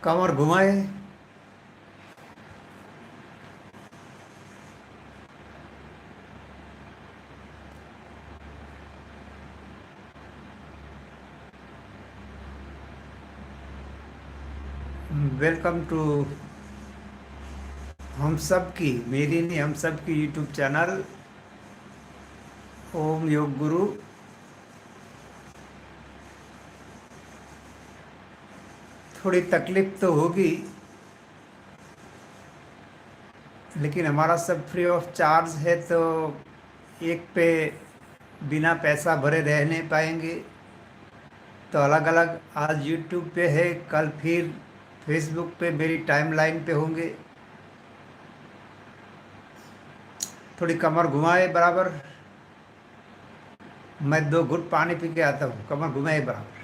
कमर घुमाए। Welcome to हम सब की, मेरी नहीं, हम सब की यूट्यूब चैनल ओम योग गुरु। थोड़ी तकलीफ तो होगी, लेकिन हमारा सब फ्री ऑफ चार्ज है, तो एक पे बिना पैसा भरे रह नहीं पाएंगे। तो अलग अलग आज यूट्यूब पे है, कल फिर फेसबुक पे मेरी टाइमलाइन पे होंगे। थोड़ी कमर घुमाए बराबर। मैं 2 घुट पानी पी के आता हूँ, कमर घुमाए बराबर।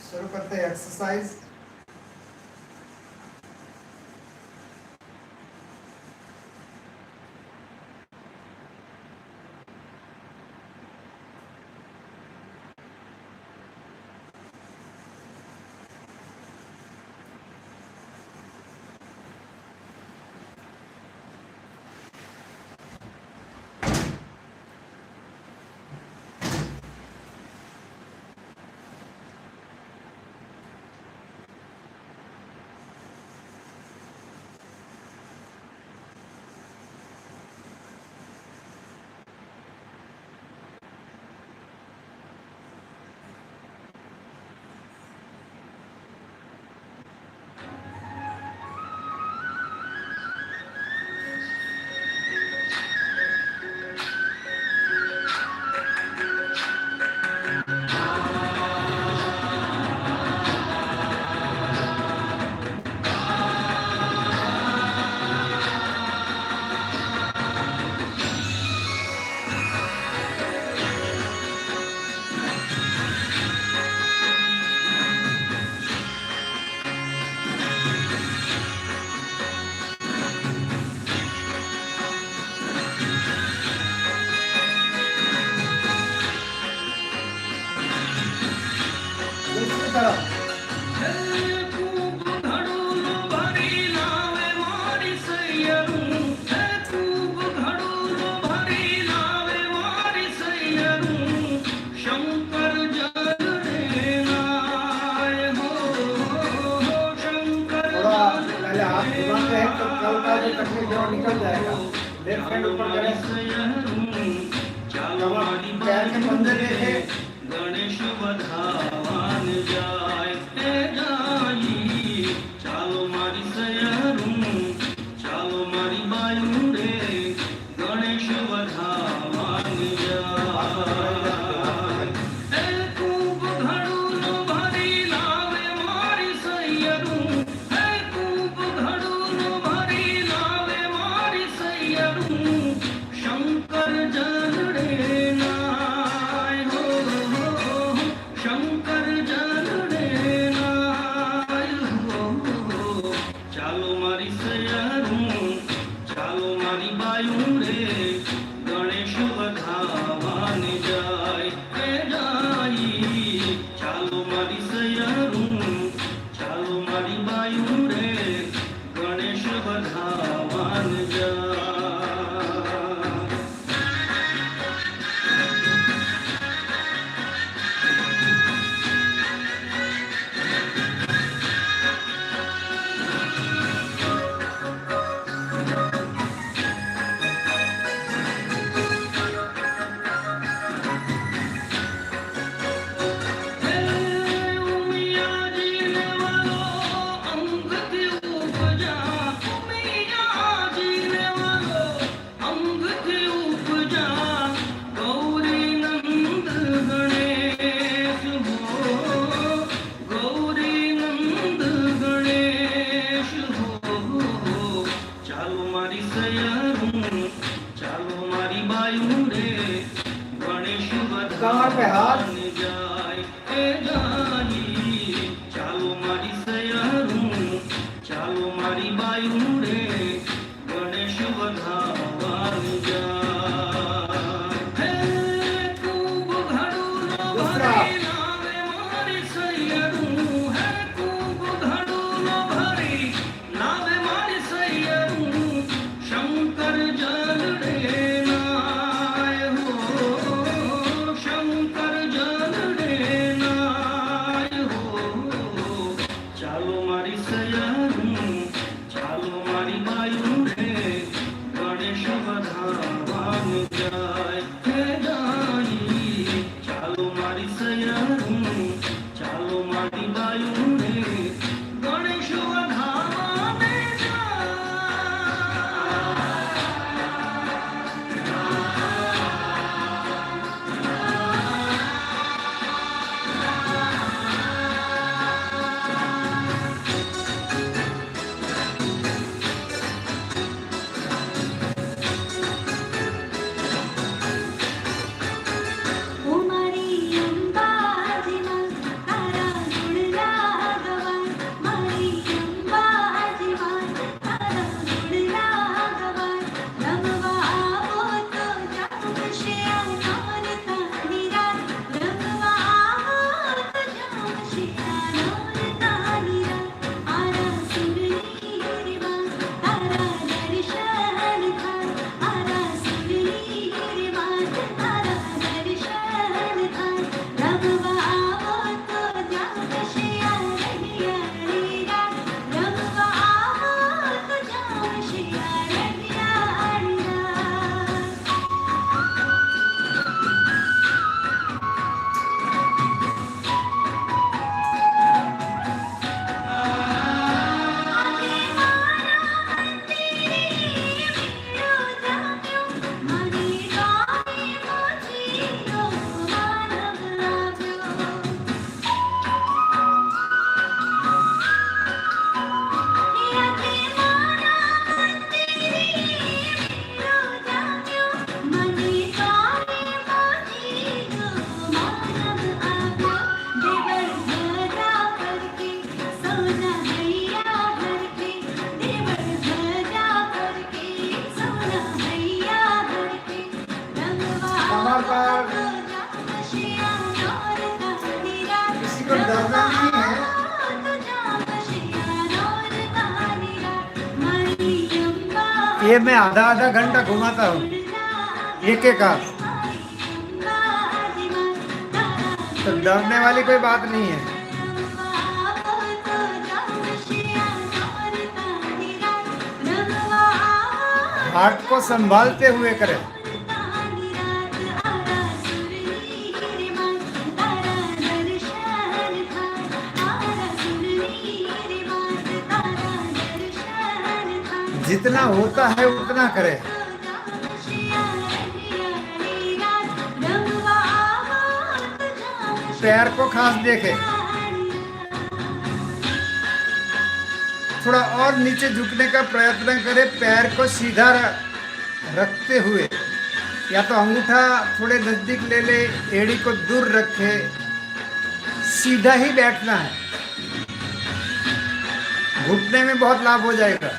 शुरू करते हैं एक्सरसाइज। करो। थोड़ा पहले हाथ घुमाते हैं तो कल का जो तकलीफ है वो निकल जाएगा। लेफ्ट हैंड ऊपर करें, पैर के पंजे देखे। गणेश बधावान जाय जाई, चालो मारी सयरू, चालो मारी बायू रे, गणेश बधावान जाय। खूब घड़ू भरी लावे मारी सयरू, खूब घड़ू भरी लावे मारी सयरू, शंकर जलड़े नाय हो, शंकर जलड़े नाय हो। चालो मारी सयरू, चालो मारी बायू रे, गणेश बधावान जाय जाई, चालो मारी सयरू, चालो मारी बायू रे, गणेश बधावान जाय। चालो मारी सयरू, चालो मारी बायू रे, गणेश कमर पे हाथ। बधावान जाय जाई, चालो मारी सयरू, चालो मारी बायू रे, गणेश बधावान जाय। खूब घड़ू भरी लावे मारी सयरू, खूब घड़ू भरी लावे मारी सयरू, शंकर जलड़े नाय हो, शंकर जलड़े नाय हो। चालो मारी सयरू, चालो को डरना नहीं है। ये मैं आधा आधा घंटा घुमाता हूँ एक एक हाथ, तो डरने वाली कोई बात नहीं है। हार्ट को संभालते हुए करें। जितना होता है उतना करें। पैर को खास देखें, थोड़ा और नीचे झुकने का प्रयत्न करें। पैर को सीधा रखते हुए, या तो अंगूठा थोड़े नजदीक ले ले, एड़ी को दूर रखे, सीधा ही बैठना है। घुटने में बहुत लाभ हो जाएगा।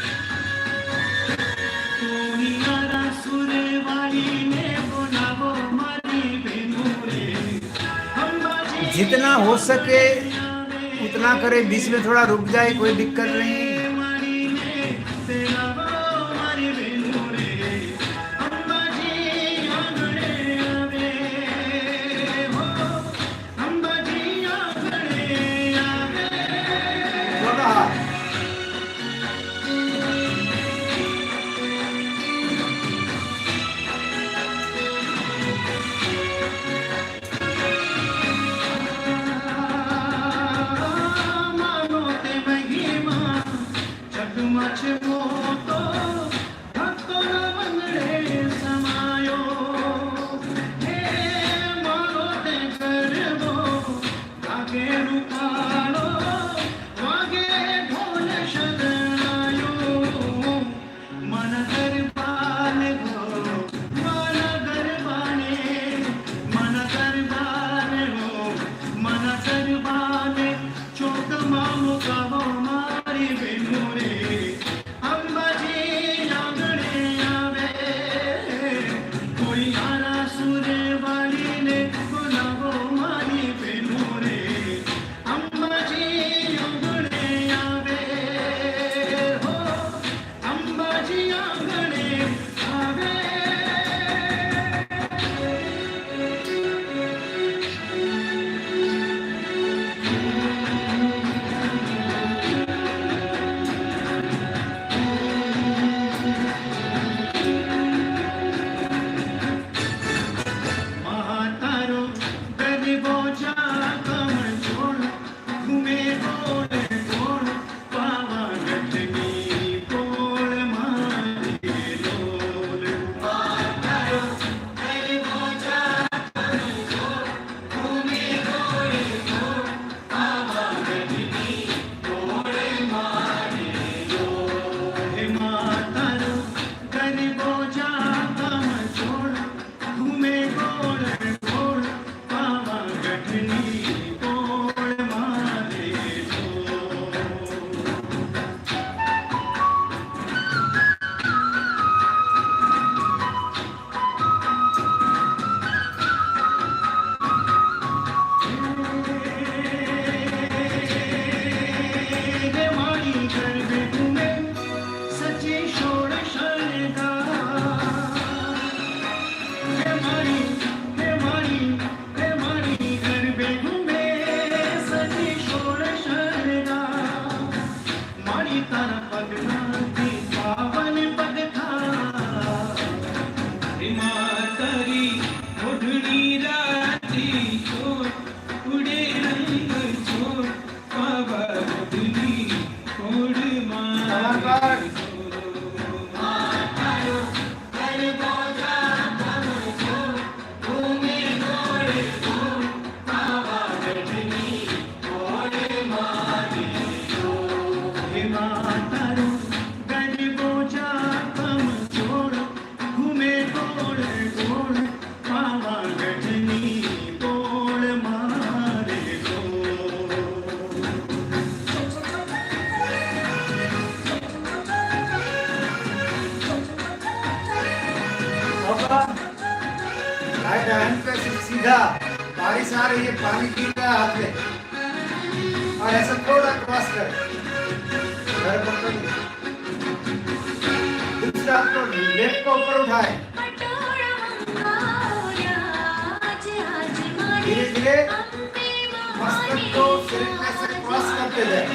जितना हो सके उतना करे, बीच में थोड़ा रुक जाए कोई दिक्कत नहीं। राइट हैंड पे सीधा, बारिश आ रही है, पानी गिर रहा है हाथ में, और ऐसा थोड़ा क्रॉस कर, बराबर कर। दूसरा हाथ को लेफ्ट को ऊपर उठाए, धीरे धीरे मस्तक को शरीर में से क्रॉस करते जाए।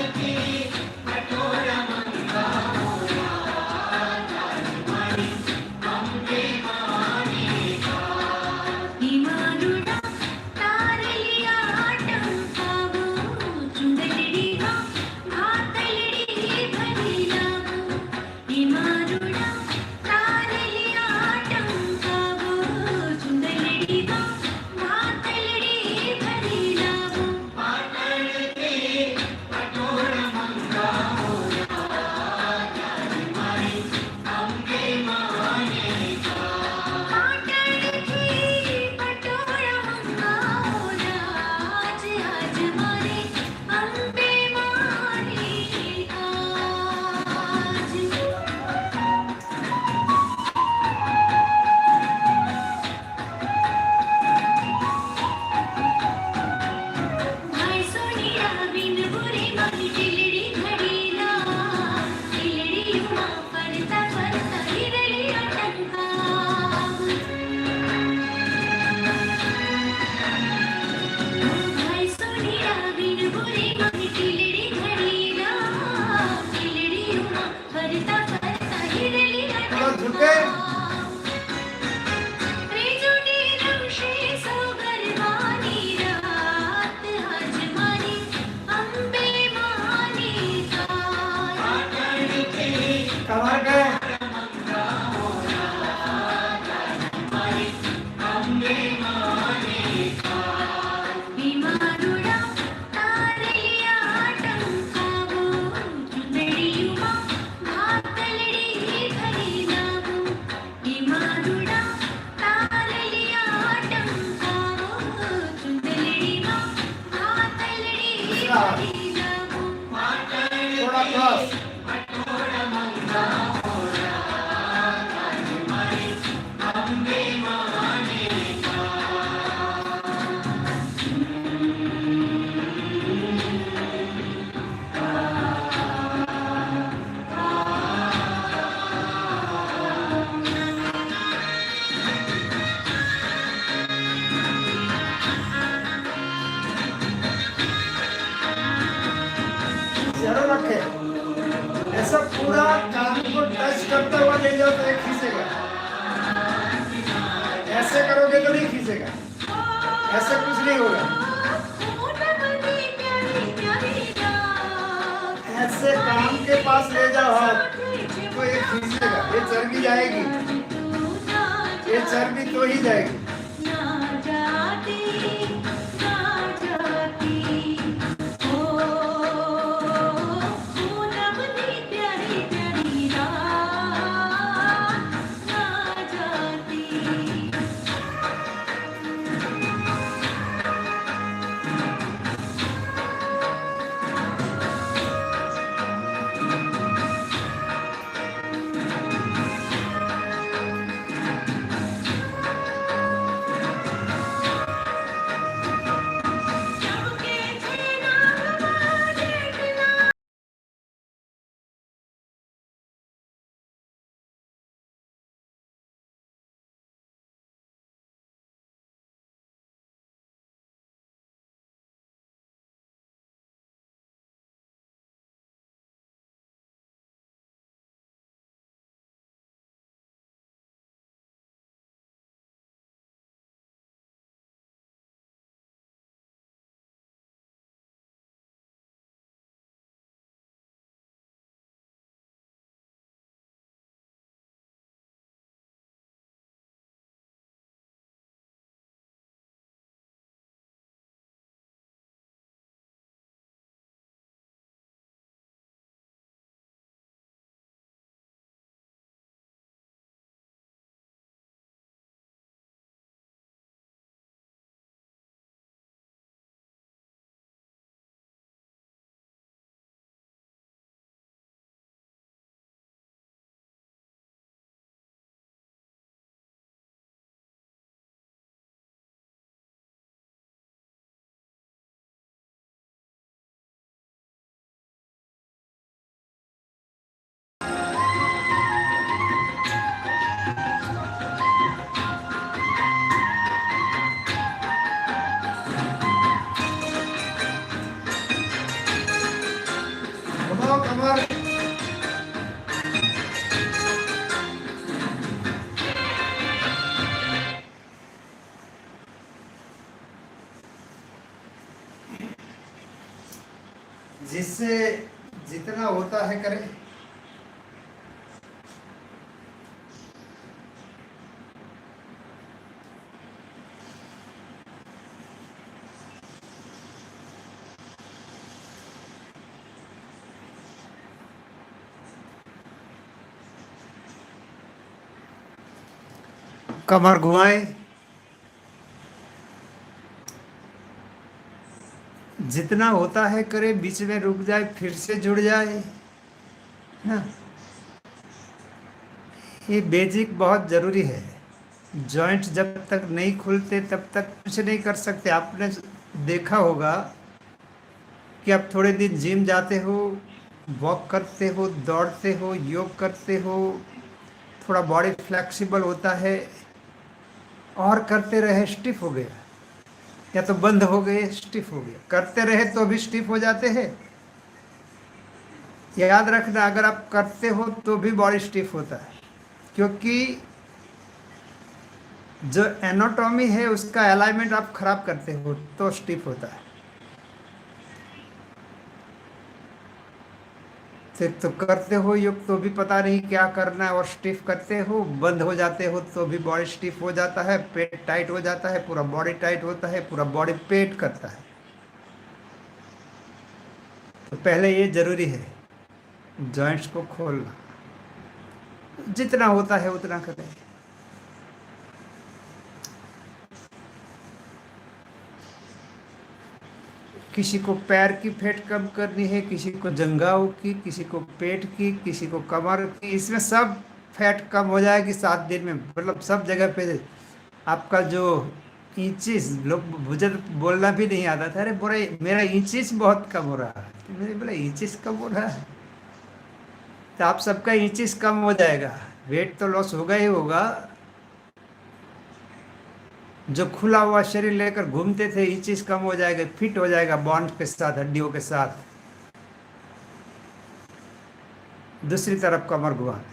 थोड़ा क्रॉस, चलो रखे। ऐसा पूरा कान को टच करते हुए ले जाओ तो एक खींचेगा, ऐसे करोगे तो नहीं खींचेगा, ऐसे कुछ नहीं होगा। ऐसे कान के पास ले जाओ हाथ तो ये खींचेगा, ये चर्बी जाएगी, ये चर्बी तो ही जाएगी। लो कमर। जिससे जितना होता है करें। कमर घुमाएं, जितना होता है करे, बीच में रुक जाए फिर से जुड़ जाए ना। ये बेसिक बहुत ज़रूरी है। जॉइंट जब तक नहीं खुलते तब तक कुछ नहीं कर सकते। आपने देखा होगा कि आप थोड़े दिन जिम जाते हो, वॉक करते हो, दौड़ते हो, योग करते हो, थोड़ा बॉडी फ्लेक्सिबल होता है, और करते रहे स्टिफ हो गया, या तो बंद हो गए स्टिफ हो गया, करते रहे तो भी स्टिफ हो जाते हैं। याद रखना, अगर आप करते हो तो भी बॉडी स्टिफ होता है, क्योंकि जो एनाटॉमी है उसका अलाइनमेंट आप खराब करते हो तो स्टिफ होता है। फिर तो करते हो योग तो भी पता नहीं क्या करना है और स्टिफ करते हो, बंद हो जाते हो तो भी बॉडी स्टिफ हो जाता है, पेट टाइट हो जाता है, पूरा बॉडी टाइट होता है, पूरा बॉडी पेट करता है। तो पहले ये जरूरी है जॉइंट्स को खोलना, जितना होता है उतना करें। किसी को पैर की फैट कम करनी है, किसी को जंघाओं की, किसी को पेट की, किसी को कमर की, इसमें सब फैट कम हो जाएगी 7 दिन में। मतलब सब जगह पे आपका जो इंचिस, लोग मुझे तो बोलना भी नहीं आता था, अरे बोला मेरा इंचिस बहुत कम हो रहा है, तो मैंने बोला इंचिस कम हो रहा है, तो आप सबका इंचिस कम हो जाएगा। वेट तो लॉस होगा ही होगा। जो खुला हुआ शरीर लेकर घूमते थे, ये चीज कम हो जाएगा, फिट हो जाएगा बॉन्ड के साथ, हड्डियों के साथ। दूसरी तरफ कमर घुमाना है।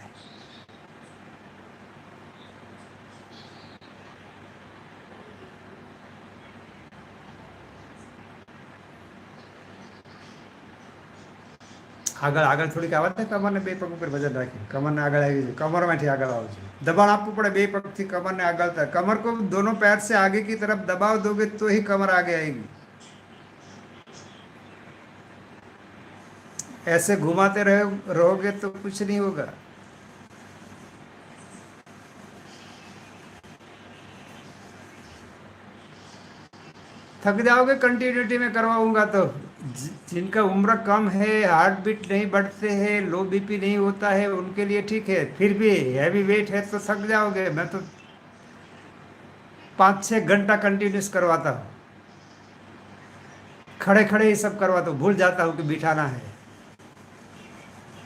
આગળ આગળ થોડીક આવા થાય, કમરને બે પગ ઉપર વજન રાખી, કમરને આગળ આવી જાય, કમરમાંથી આગળ આવો છો, दबाण आपको पड़े बे पग थी कमर ने आगे तक। कमर को दोनों पैर से आगे की तरफ दबाव दोगे तो ही कमर आगे आएगी। ऐसे घुमाते रहोगे तो कुछ नहीं होगा। थक जाओगे कंटिन्यूटी में करवाऊंगा तो। जिनका उम्र कम है, हार्ट बीट नहीं बढ़ते हैं, लो बीपी नहीं होता है, उनके लिए ठीक है। फिर भी हैवी वेट है तो थक जाओगे। मैं तो 5-6 घंटा कंटिन्यूस करवाता हूँ, खड़े खड़े ही सब करवाता हूँ, भूल जाता हूँ कि बिठाना है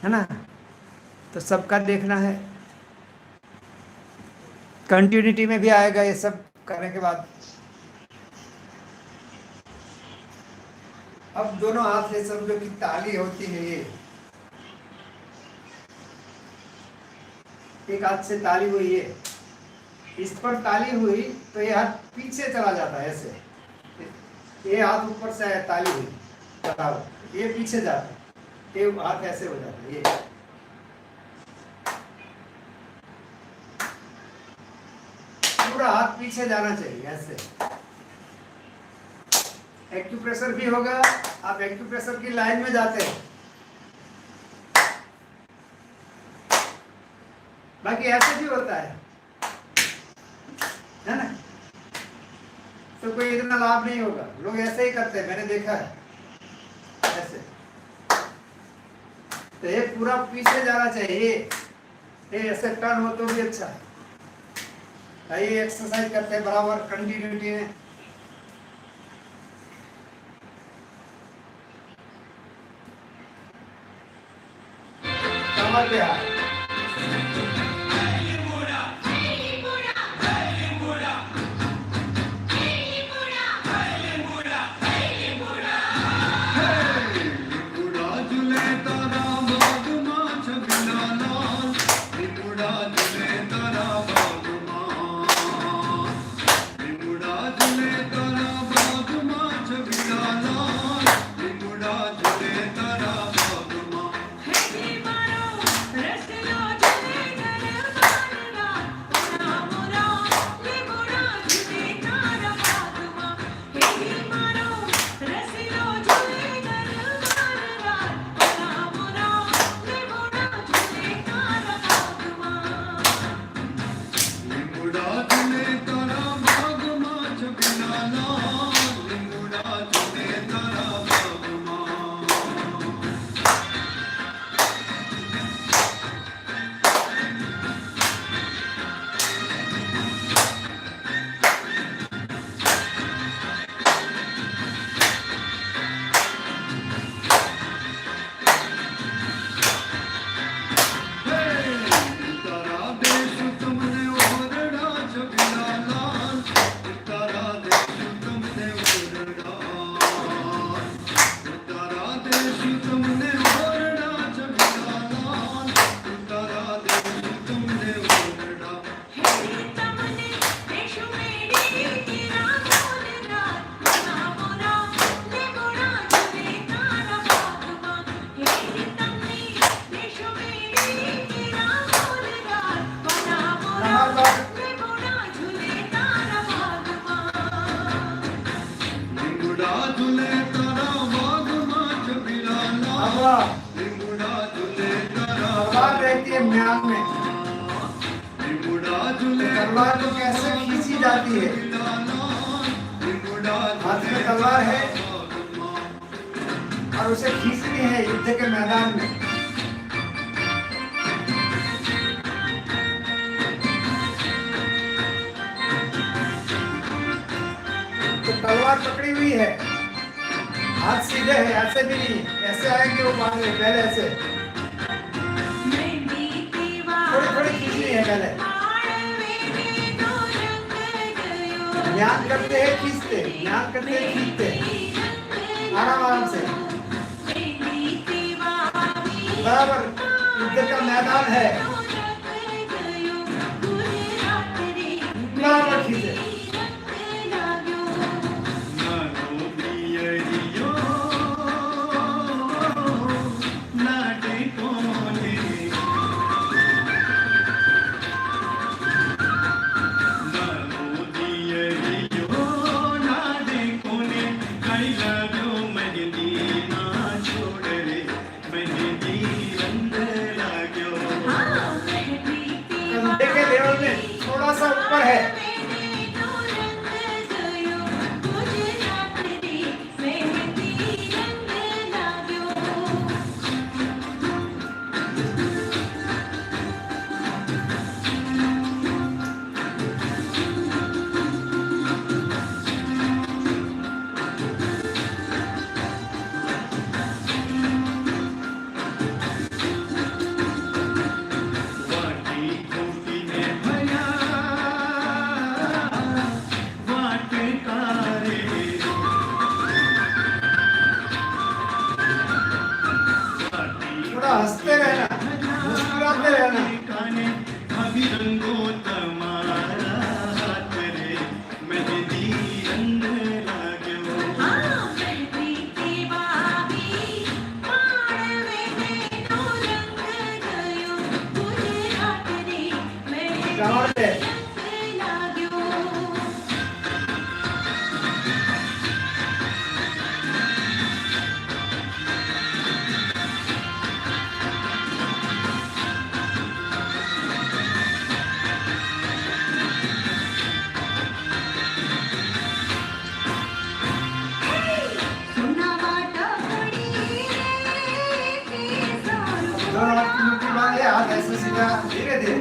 ना। तो सबका देखना है, कंटिन्यूटी में भी आएगा ये सब करने के बाद। अब दोनों हाथ से समझो कि ताली होती है, ये एक हाथ से ताली हुई है, इस पर ताली हुई तो ये हाथ पीछे चला जाता है ऐसे, ये हाथ ऊपर से है, ताली हुई बताओ, ये पीछे जाता है, ये हाथ ऐसे हो जाता है। ये पूरा हाथ पीछे जाना चाहिए ऐसे। एक्यूप्रेशर भी होगा, आप एक्यूप्रेशर की लाइन में जाते हैं, बाकी ऐसे भी होता है ना। तो कोई इतना लाभ नहीं होगा, लोग ऐसे ही करते हैं, मैंने देखा है ऐसे। तो ये पूरा पीछे जाना चाहिए, ये ऐसे टर्न हो तो भी अच्छा है। ये एक्सरसाइज करते हैं बराबर कंटिन्यूटी में। कमर पे हाथ, तुमने ओरडा जमिला लाल उतारा देशु तुमने ओरडा हे तमने देशु मेरी तेरा बोलना बना बोला ले गोड़ा चले तारा बागवा हे तमने देशु मेरी तेरा बोलना बना बोला ले गोड़ा चले तारा बागवा लिंगुड़ा झूले तारा बाग माच बिलाला अब लिंगुड़ा झूले तारा तलवार रहती है म्यान में, लिंगुड़ा झूले तलवार को कैसे खींची जाती है। बिलाला लिंगुड़ा हाथ में तलवार है और उसे खींचनी है युद्ध के मैदान में। तो तलवार पकड़ी हुई है, हाथ सीधे है, ऐसे भी नहीं, ऐसे आएंगे वो बांध में, पहले ऐसे मेरी थोड़ी थोड़ी खींचनी है पहले। ध्यान करते हैं खींचते, ध्यान करते हैं खींचते, आराम आराम से। बराबर युद्ध का मैदान है, बराबर खींचे। नानो दियरियो नाटे कोने नानो दियरियो नाटे कोने कई लागो मेहंदी ना छोड़ रे मेहंदी रंग लागो कंधे के लेवल में थोड़ा सा ऊपर है। वाटी कोटी ने भया वाट तारे थोड़ा हंसते रहना, मुस्कुराते रहना। काने अभी रंगो तमारा हाथ रे मेहंदी रंग लाग्यो कमर पे दोनों हाथ की मुट्ठी बांध ले, हाथ ऐसे सीधा, धीरे धीरे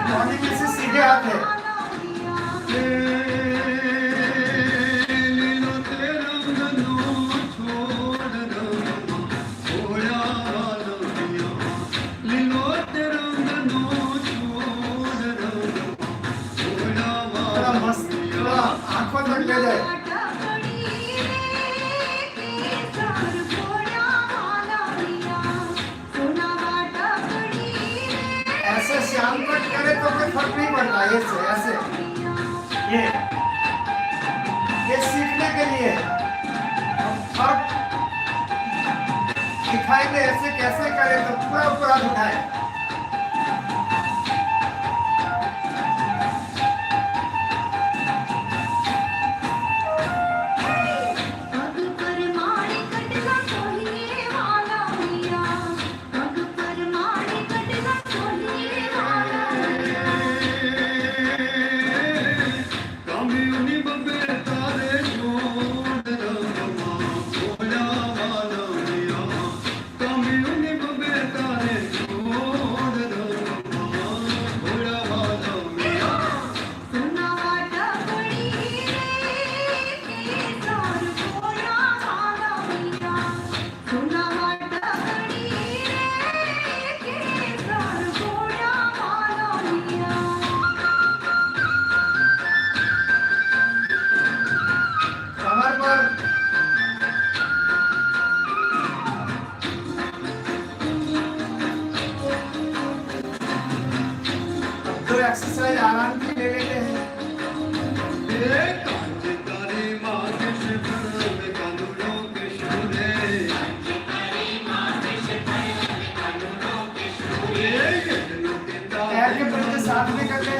बॉडी में से सीधे हाथ है। लीलो तेरा गनो छोड़ दो छोड़ा वालो दिया लीलो तेरा गनो छोड़ दो छोड़ा थोड़ा वालो मस्त, थोड़ा आंखों तक ले जाए। ऐसे श्याम कट करे तो कोई फर्क नहीं पड़ता, ऐसे ये सीखने के लिए हम फर्क दिखाएंगे। ऐसे कैसे करे तो पूरा पूरा दिखाए। कामियोनी बबे तारे छोड़ दो छोड़ा वालो दिया कामियोनी बबे तारे छोड़ दो छोड़ा वालो दिया कमर पर एक्सरसाइज आराम की ले लेते हैं। तारी माँ के शिखर में कानूनों के शोरे पैर के पंजे साथ में कर ले।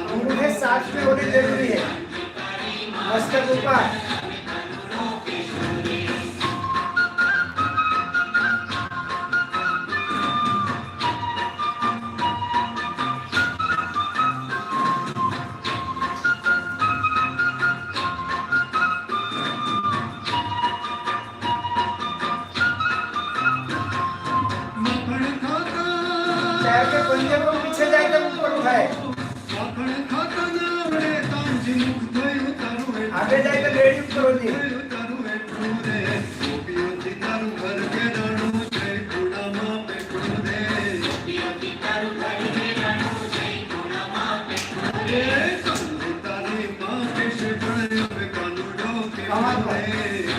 अंगूठे साथ में होने जरूरी है, मस्तक ऊपर। मखण खाता पैर के पंजे को पीछे जाए तो ऊपर उठाए, मखण खाता नावडे तांजी मुख धोई तारू है आगे जाए तो लेडी ऊपर होती। तारू है टूरे गोपियों की तारू घर के राणू जय कुड़ा माँ पे कुड़े तारी माँ के शिखर में कानूनों के कमाल है।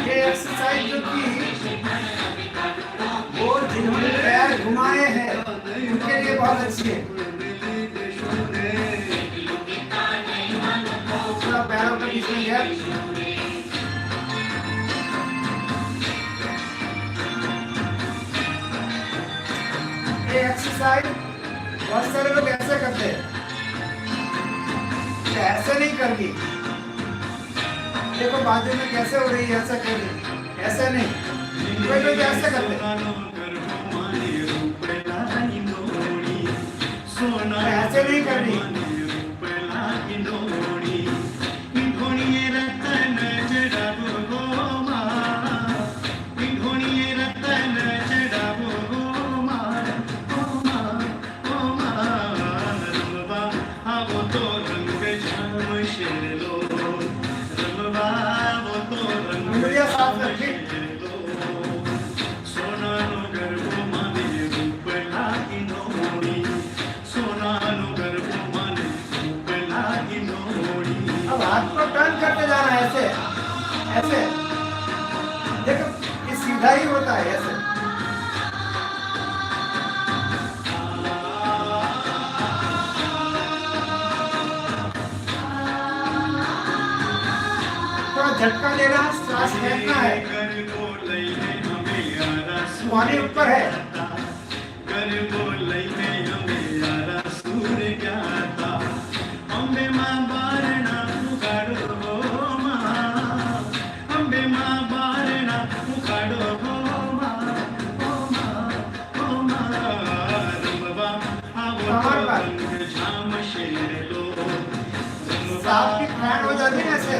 ये एक्सरसाइज जो की वो जिन्होंने पैर घुमाए हैं उनके लिए बहुत अच्छी है। पूरा पैरों के बीच में गैप। ये एक्सरसाइज बहुत सारे लोग ऐसे करते हैं, तो ऐसे नहीं करनी। देखो बाजू में कैसे हो रही है, ऐसा कर रही, ऐसे नहीं। कोई लोग ऐसे करते हैं, ऐसे नहीं करनी। उंगलियां साफ रखी। अब हाथ को टर्न करते जाना है, ऐसे ऐसे। देखो ये सीधा ही होता है, ऐसे। थोड़ा झटका देना, सांस फेंकना है। पानी ऊपर है। सांप की फैन हो जाती है, ऐसे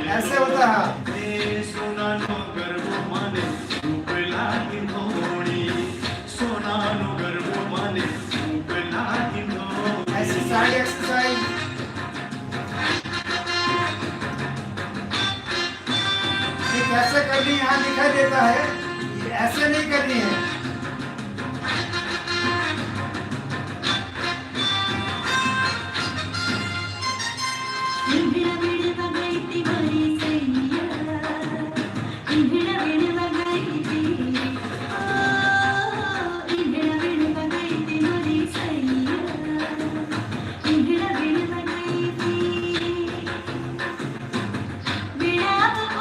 ऐसे होता है। ऐसी सारी एक्सरसाइज ये कैसे करनी है यहाँ दिखाई देता है, ये ऐसे नहीं करनी है।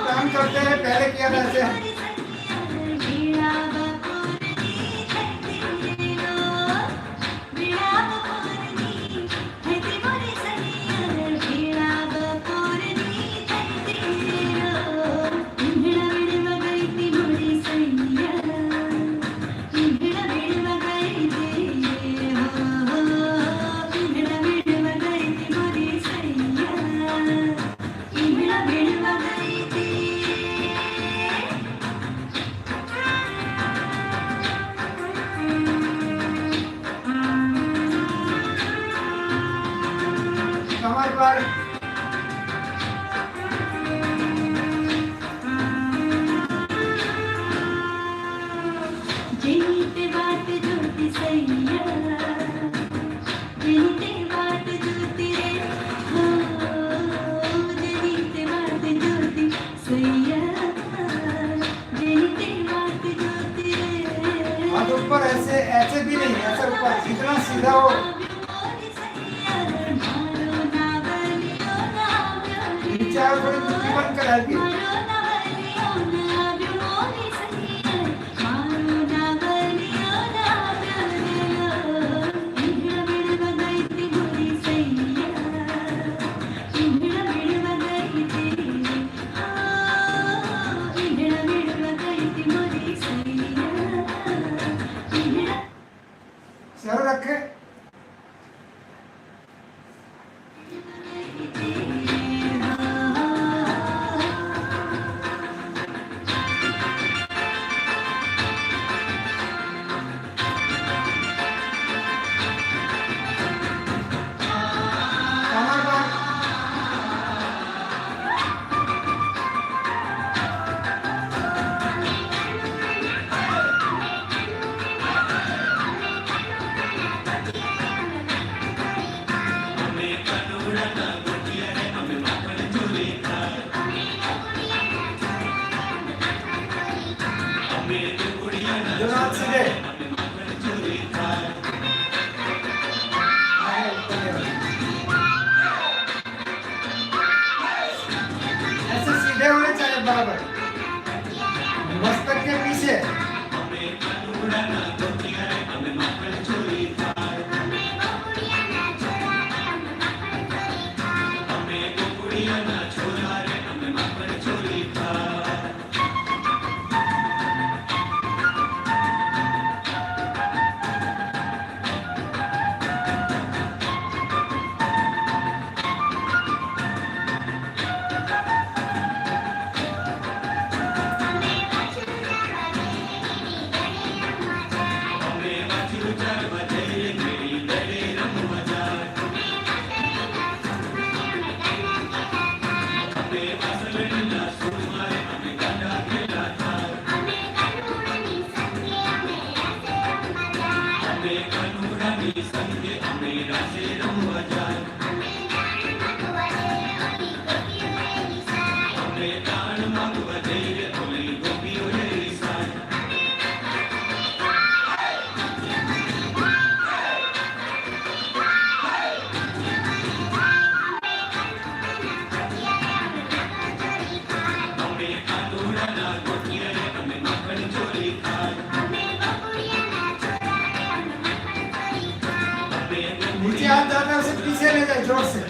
काम करते हैं, पहले किया था ऐसे। कमर पर जीते बात जोती सैया, जीते बात जोती रे हो, जीते बात जोती सैया। ऊपर, जितना सीधा हो नीचे आओ, थोड़ी मुट्ठी बंद कर हल्की। सर रखे कमर बांध। दोनों हाथ सीधे। ऐसे सीधे होने चाहिए बराबर, मस्तक के पीछे। नीचे हाथ डालना, उसे पीछे ले जाए जोर से।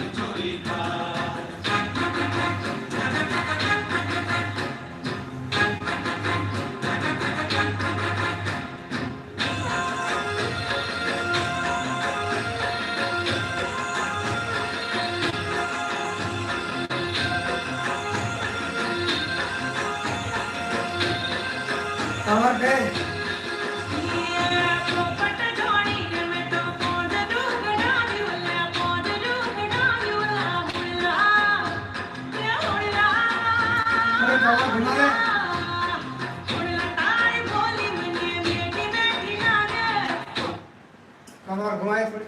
कमर पे कमर घुमा ले। कमर घुमाए थोड़ी।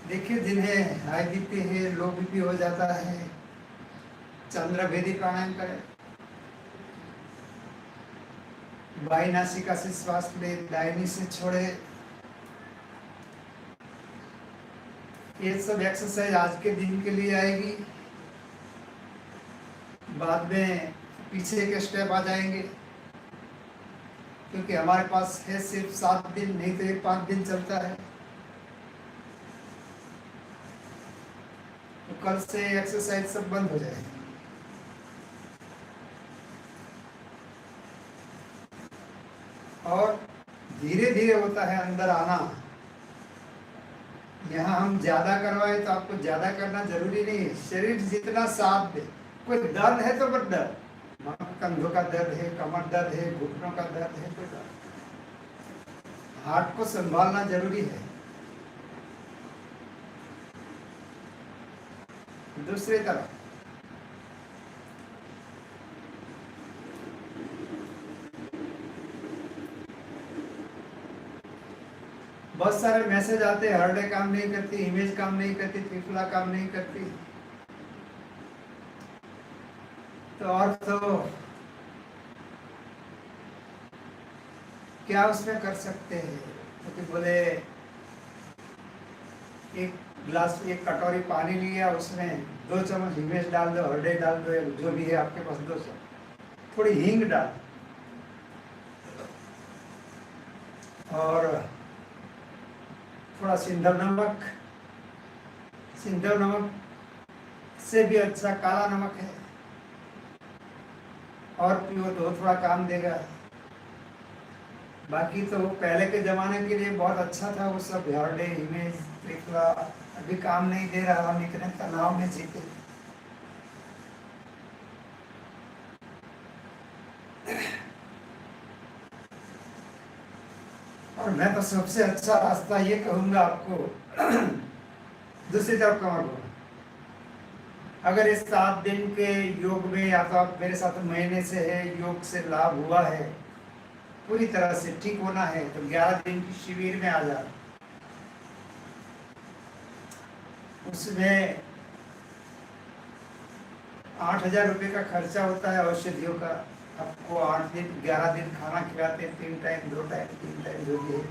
देखिए, जिन्हें हाई बीपी है, लो बीपी हो जाता है, चंद्र भेदी प्राणायाम करें। बाई नासिका से श्वास ले, दाहिनी से छोड़े। ये सब एक्सरसाइज आज के दिन के लिए आएगी, बाद में पीछे के स्टेप आ जाएंगे, क्योंकि हमारे पास है सिर्फ 7 दिन, नहीं तो ये 5 दिन चलता है। तो कल से एक्सरसाइज सब बंद हो जाएगी। और धीरे धीरे होता है अंदर आना। यहाँ हम ज्यादा करवाए तो आपको ज्यादा करना जरूरी नहीं है, शरीर जितना साथ दे। कोई दर्द है तो बस दर्द, कंधों का दर्द है, कमर दर्द है, घुटनों का दर्द है, कोई दर्द। हार्ट को संभालना जरूरी है। दूसरी तरफ बहुत सारे मैसेज आते हैं, हर्डे काम नहीं करती, इमेज काम नहीं करती, त्रिफला काम नहीं करती। तो और तो क्या उसमें कर सकते हैं? क्योंकि बोले एक गिलास, एक कटोरी पानी लिया, उसमें 2 चम्मच हिमेश डाल दो, हल्दी डाल दो, जो भी है आपके पास 2 चम्मच, थोड़ी हींग डाल, और थोड़ा सिंधव नमक, सिंधव नमक से भी अच्छा काला नमक है, और पियो तो थोड़ा काम देगा। बाकी तो पहले के जमाने के लिए बहुत अच्छा था वो सब, हरडे हिमेश त्रिफला, अभी काम नहीं दे रहा, हम इतने तनाव में जीते। और मैं तो सबसे अच्छा रास्ता ये कहूंगा आपको, दूसरी तरफ कमर को, अगर इस 7 दिन के योग में, या तो आप मेरे साथ महीने से है, योग से लाभ हुआ है, पूरी तरह से ठीक होना है, तो 11 दिन की शिविर में आ जा। उसमें 8,000 रुपये का खर्चा होता है औषधियों का। आपको 8 दिन 11 दिन खाना खिलाते हैं, 3 टाइम 2 टाइम 3 टाइम जो भी है।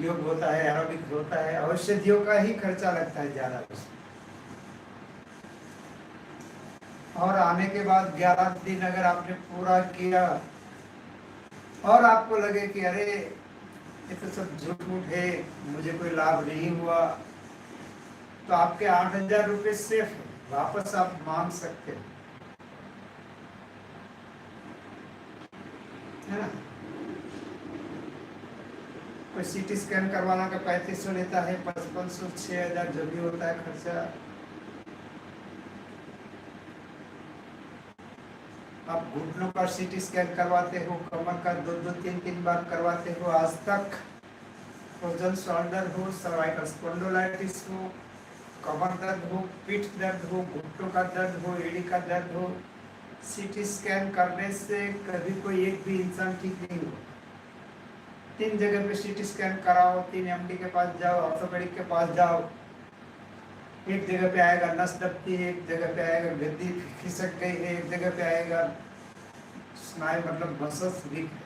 योग होता है, एरोबिक होता है, औषधियों का ही खर्चा लगता है ज़्यादा उसमें। और आने के बाद 11 दिन अगर आपने पूरा किया और आपको लगे कि अरे ये तो सब झूठ मूठ है, मुझे कोई लाभ नहीं हुआ, तो आपके 8,000 रुपये सेफ है, वापस आप मांग सकते हैं, है ना। कोई सीटी स्कैन करवाना का 3500 लेता है, 5500 6,000 जो भी होता है खर्चा। आप घुटनों का सीटी स्कैन करवाते हो, कमर का 2-2 3-3 बार करवाते हो, आज तक फ्रोजन शोल्डर हो, सर्वाइकल स्पॉन्डिलोलाइटिस हो, कमर दर्द हो, पीठ दर्द हो, घुटनों का दर्द हो, एड़ी का दर्द हो, सीटी स्कैन करने से कभी कोई एक भी इंसान ठीक नहीं हुआ। 3 जगह पे सीटी स्कैन कराओ, 3 एमडी के पास जाओ, ऑर्थोपेडिक के पास जाओ, एक जगह पे आएगा नस दबती है, एक जगह पे आएगा गद्दी खिसक गई है, एक जगह पे आएगा स्नायु मतलब मसल्स वीक है।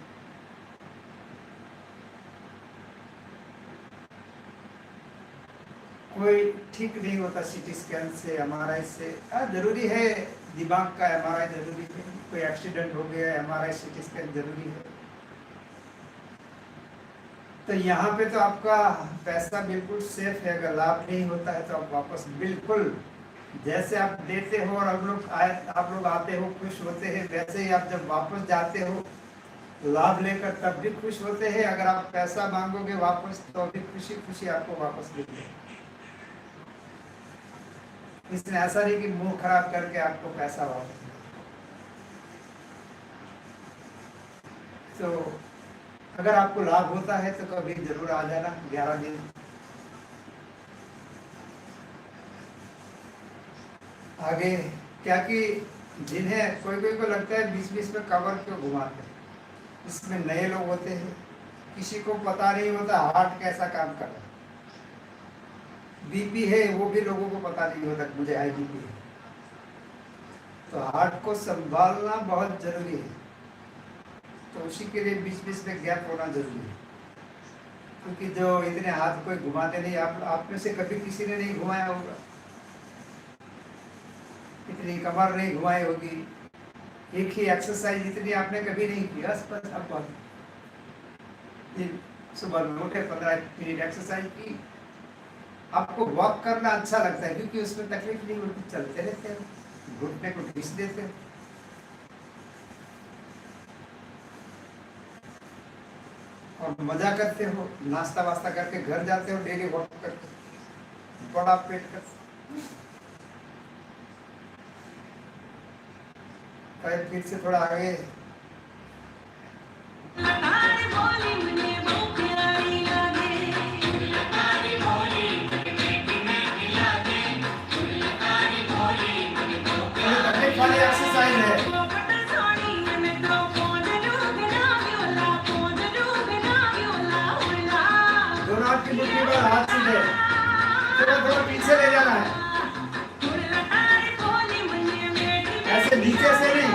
कोई ठीक नहीं होता सीटी स्कैन से, एमआरआई से। जरूरी है दिमाग का एमआरआई जरूरी है, कोई एक्सीडेंट हो गया एमआरआई सीटी स्कैन जरूरी है। तो यहाँ पे तो आपका पैसा बिल्कुल सेफ है, अगर लाभ नहीं होता है तो आप वापस बिल्कुल जैसे आप देते हो और आप लोग आते हो खुश होते हैं, वैसे ही आप जब वापस जाते हो लाभ लेकर तब भी खुश होते हैं। अगर आप पैसा मांगोगे वापस तो भी खुशी खुशी आपको वापस मिलते हैं। इसमें ऐसा नहीं कि मुंह खराब करके आपको पैसा वापस। तो अगर आपको लाभ होता है तो कभी जरूर आ जाना 11 दिन। आगे क्या कि जिन्हें कोई को लगता है 20-20 में कवर क्यों घुमाते हैं, इसमें नए लोग होते हैं, किसी को पता नहीं होता हार्ट कैसा काम कर रहा है, बीपी है वो भी लोगों को पता नहीं होता मुझे हाई बीपी है। तो हार्ट को संभालना बहुत जरूरी है, तो उसी के लिए 20-20 में गैप होना जरूरी है। क्योंकि जो इतने हाथ कोई घुमाते नहीं, आप में से कभी किसी ने नहीं घुमाया होगा, इतनी कमर नहीं घुमाई होगी, एक ही एक्सरसाइज इतनी आपने कभी नहीं की। बस आप सुबह में उठे 15 मिनट एक्सरसाइज की, आपको वॉक करना अच्छा लगता है क्योंकि उसमें तकलीफ नहीं होती, चलते रहते हो, घुटने को घिस देते हो। और मजा करते हो, नाश्ता वास्ता करके घर जाते हो, डेली वॉक करके बड़ा पेट कर। फिर से थोड़ा आगे वाली एक्सरसाइज है। दोनों हाथ की मुट्ठी पर हाथ सीधे, थोड़ा थोड़ा पीछे ले जाना है, ऐसे नीचे से नहीं,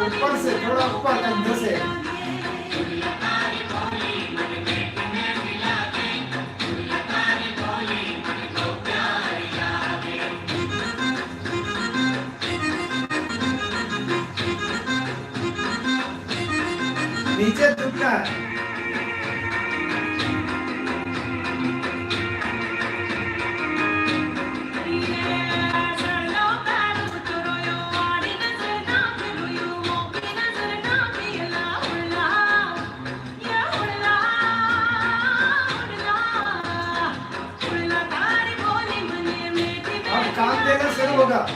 ऊपर से थोड़ा ऊपर कंधों से। नीचे झुकना है। अब काम देना शुरू होगा।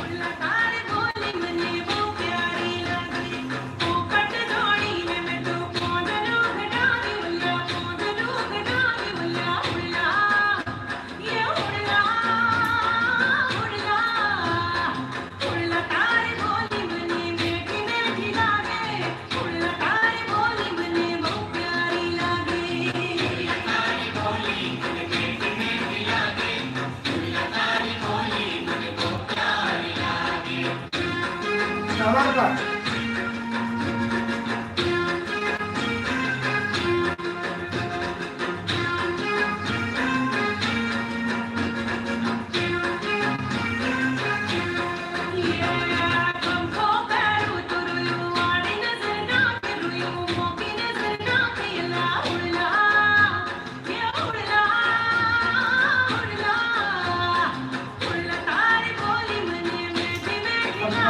कमर पर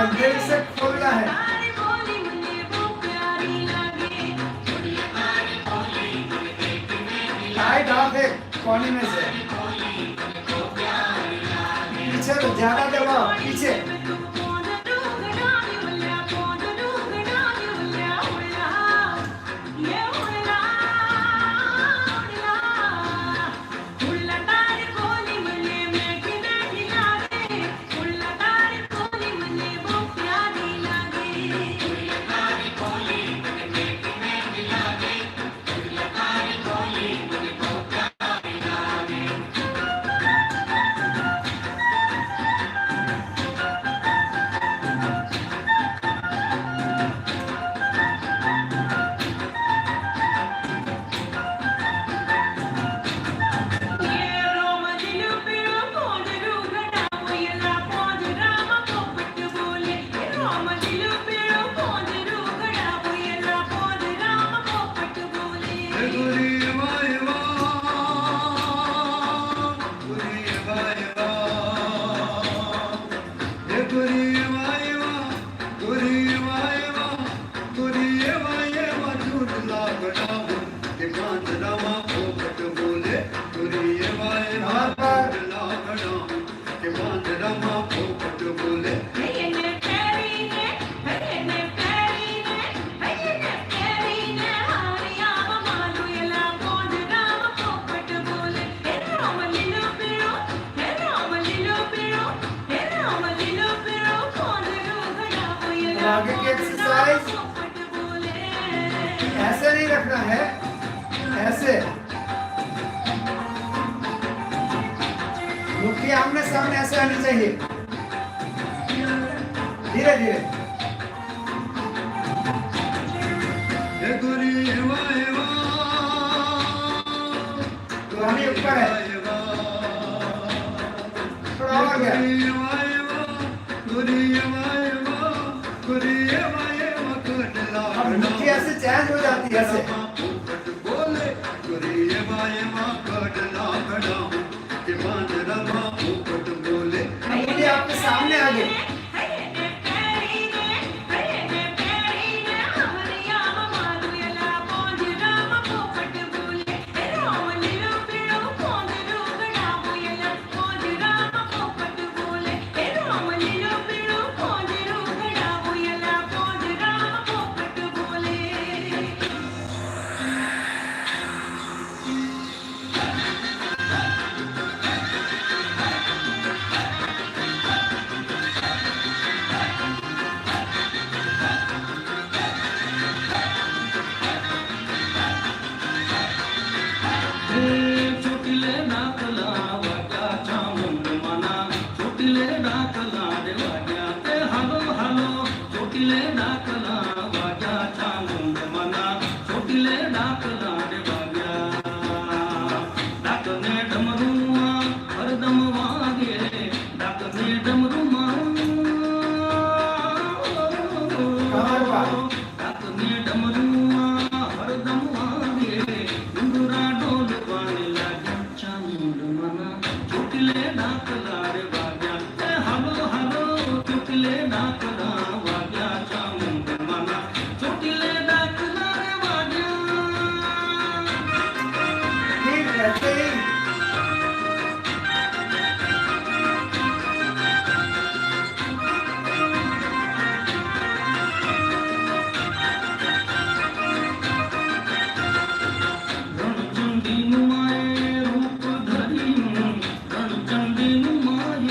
अंधेरे से खोलना है। टाइट हाथ है कोने में से पीछे तो ज्यादा दबाओ पीछे। आगे की एक्सरसाइज ऐसे नहीं रखना है, ऐसे मुट्ठी आमने सामने ऐसे आनी चाहिए, धीरे धीरे। पानी ऊपर है, थोड़ा और गया। अब मुट्ठी ऐसे चेंज हो जाती है, ऐसे मुट्ठी आपके सामने आ गई। કમર પર કાકને ડમરુમાં હરદમ વાગે ડુંગરા ડોલ પાણી લાગ્યા ચામુંડમાના ચોટીલે ડાકલા રે વાગ્યા એ હાલો હાલો ચોટીલે ડાકલા વાગ્યા ચામુંડમાના ચોટીલે ડાકલા રે વાગ્યા ઠીક છે ઠીક રણચંડીનું માએ રૂપ ધર્યું રણચંડીનું માએ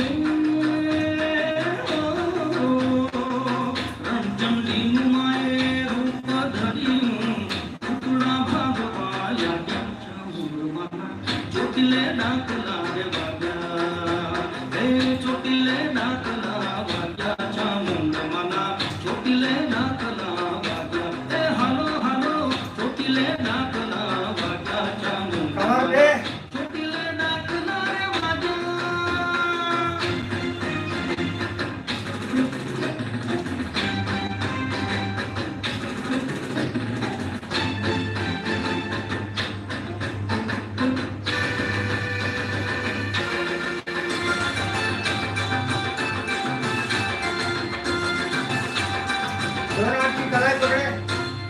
રણચંડીનું માએ રૂપ ધર્યું ટુકડા ભાગ પાયા ચામુંડમાના ચોટીલે ડાકલા રે વાગ્યા હે ચોટીલે ડાકલા વાગ્યા ચામુંડમાના ચોટીલે ડાકલા વાગ્યા એ હાલો હાલો ચોટીલે ડાકલા વાગ્યા ચામુંડમાના કમર બે ચોટીલે ડાકલા રે વાગ્યા ધોરણથી કલાઈ પકડે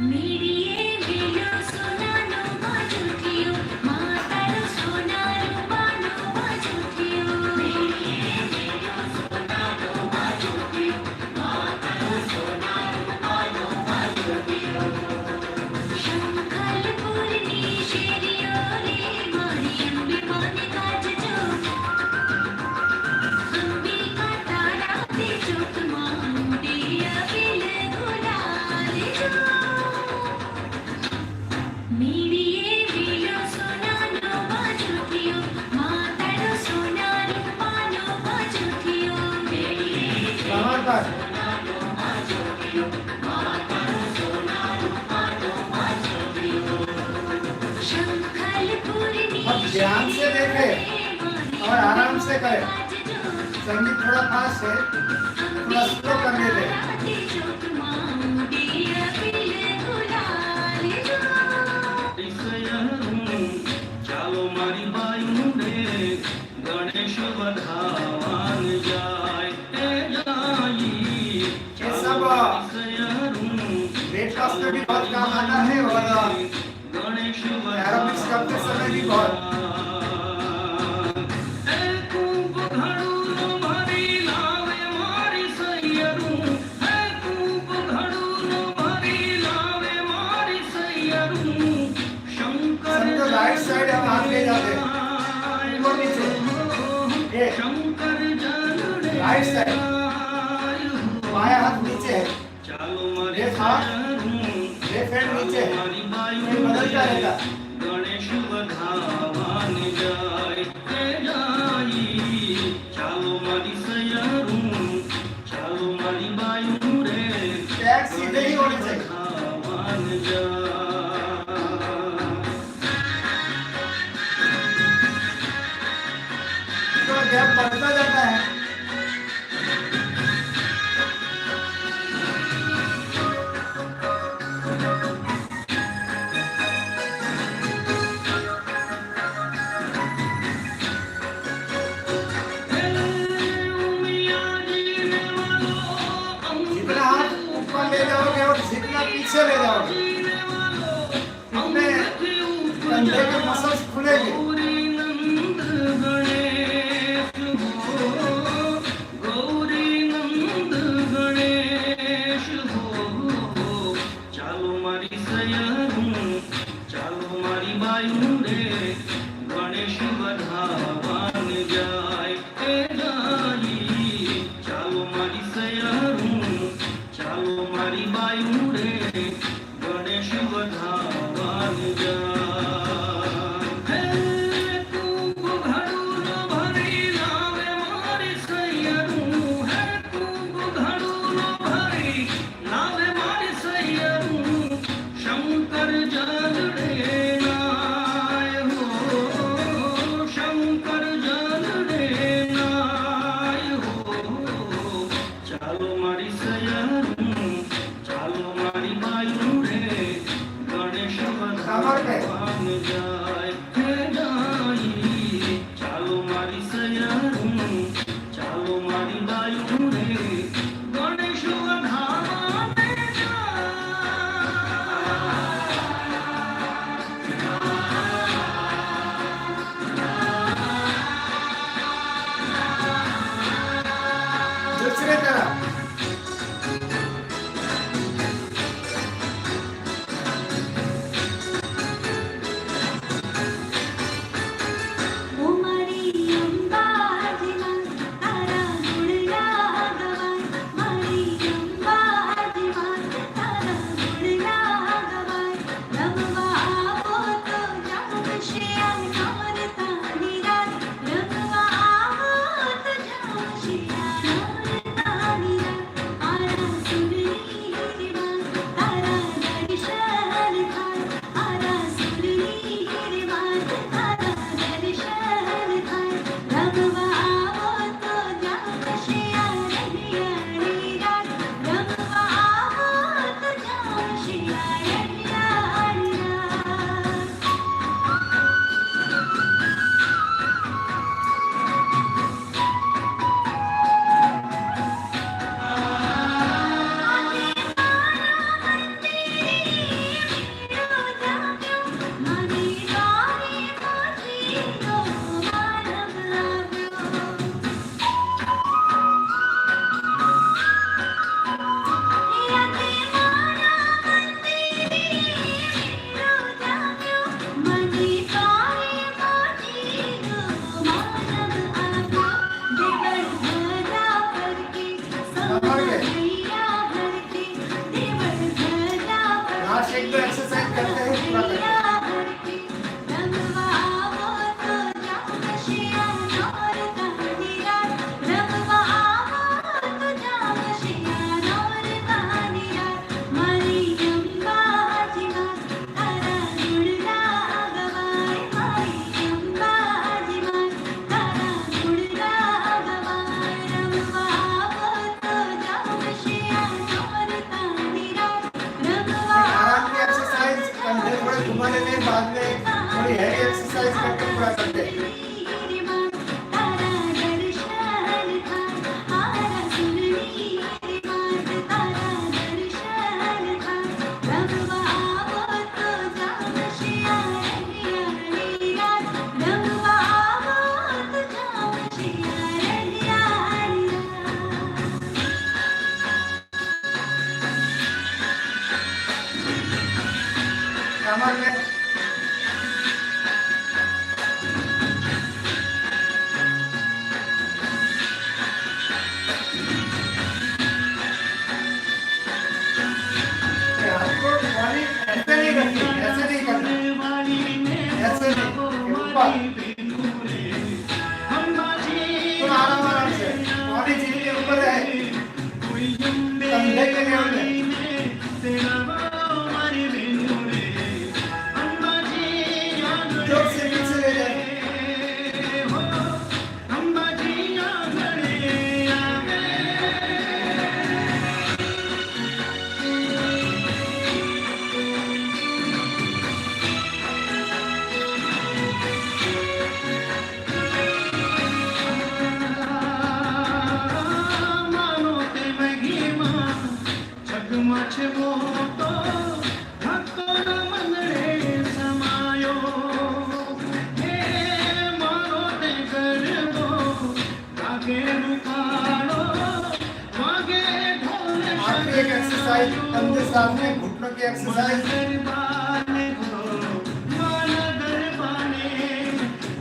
મીડીએ વેલો સોનાનો બાજુઠિયો માતારો સોનારો બાનો બાજુઠિયો મીડીએ વેલો સોનાનો બાજુઠિયો માતારો સોનારો બાનો બાજુઠિયો શંખલપુરની શેરીઓ રે મારી અંબે માને કાજજો અંબિકા તારા તે ચોકમાં મુંડિયા બિલ ગુલાલ જો મીડીએ વેલો સોનાનો બાજુઠિયો માતારો સોનારો બાનો બાજુઠિયો મીડીએ કમર પર સોનાનો બાજુઠિયો માતારો સોનારો બાનો બાજુઠિયો શંખલપુરની अब ध्यान से देखे और आराम से करे संगीत थोड़ा फास्ट है थोड़ा स्लो करने दे ચાલો મારી બાયું રે ગણેશ વધાવાન જાય એ જાઈ ये सब वेट लॉस में भी बहुत काम आता है और ગણેશ एरोबिक्स करते समय भी बहुत એ કૂપ ઘડું ભરી લાવે મારી સૈયરું હે કૂપ ઘડું ભરી લાવે મારી સૈયરું શંકર समझो राइट साइड हम हाथ ले जाते हैं ऊपर नीचे ये શંકર જનડે राइट साइड बायां हाथ नीचे है ચાલો મારી ये हाथ સૈયરું लेफ्ट हैंड नीचे है મારી ये બાયું बदलता रहेगा ગણેશ વધાવાન જાય એ જાઈ ચાલો મારી સૈયરું ચાલો મારી બાયું રે टैग सीधे ही होने चाहिए વધાવાન જાય तो गैप बढ़ता जाता है जितना हाथ ऊपर ले जाओगे और जितना पीछे ले जाओगे उतने कंधे के मसल्स खुलेंगे गौरी नंद गणेश हो गौरी नंद गणेश हो ચાલો મારી સૈયરું ચાલો મારી બાયું રે ગણેશ વધાવાન જાય એ જાઈ ચાલો મારી સૈયરું ચાલો મારી બાયું રે ગણેશ વધાવાન જાય હે કૂપ ઘડું ભરી લાવે મારી સૈયરું હે કૂપ ઘડું ભરી લાવે મારી સૈયરું શંકર જનડે નાય હો શંકર कमर पे ભગવાન જાય હે ડાઈ ચાલો મારી સૈયરું ચાલો મારી બાયું રે ગણેશ ધામાને दूसरे तरफ ઓ મારી અંબાજીમાં તારા ગુણ ગાવાય મારી અંબાજીમાં તારા ગુણ ગાવાય રમવા આવો તો જામશે આ નવરતાની રાત રમવા આવો તો જામશે આ નવરતાની રાત આરા સુરની રીમાં તારા દર્શન થાય આરા સુરની રીમાં તારા દર્શન થાય રમવા આવો તો જામશે આ રળિયાળી રાત રમવા આવો તો જામશે આ રળિયાળી રાત लास्ट एक तो एक्सरसाइज करते हैं पूरा करते हैं आराम की एक्सरसाइज कंधे थोड़े घुमा लेते हैं बाद में थोड़ी हैवी एक्सरसाइज करके पूरा करते हैं कमर में ये हाथ को बॉडी ऐसे नहीं करनी ऐसे नहीं करना ऐसे नहीं ऊपर थोड़ा आराम आराम से बॉडी जीभ के ऊपर है कंधे के लेवल में जोर से पीछे ले जाए માનો તે મહિમા જગમાં છે મોટો ભક્તોના મંદિરે સમાયો હે મારો તે ગરબો લાગે રૂપાળો વાગે ઢોલ आपकी एक एक्सरसाइज कंधे सामने घुटनों की एक्सरसाइज દરબાને હો મન દરબાને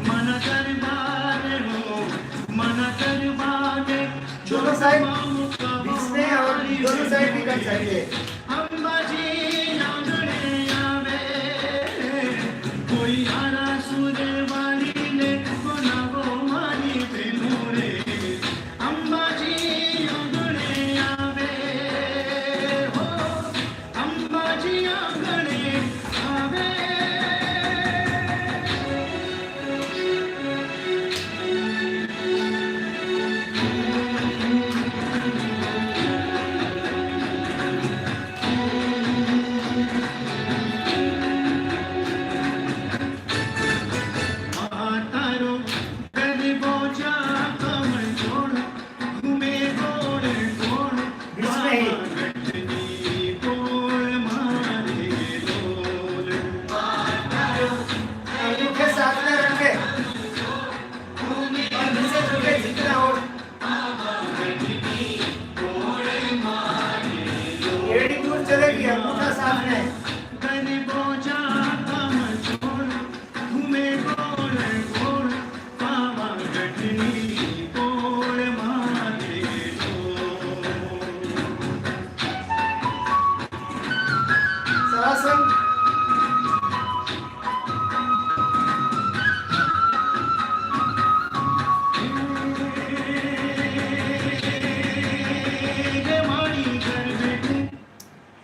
મન દરબાને હો મન દરબાને दोनों साइड बीच में और दोनों साइड भी कर चाहिए અંબાજી આંગણે આવે કોઈ હારા સુરવાળીને બનાવો મારી બેનું રે અંબાજી આંગણે આવે હો અંબાજી આંગણે આવે साथ में गरीबों जा कम छोड़ घूमे गोल गोल पावा गठनी गोल मारे शवासन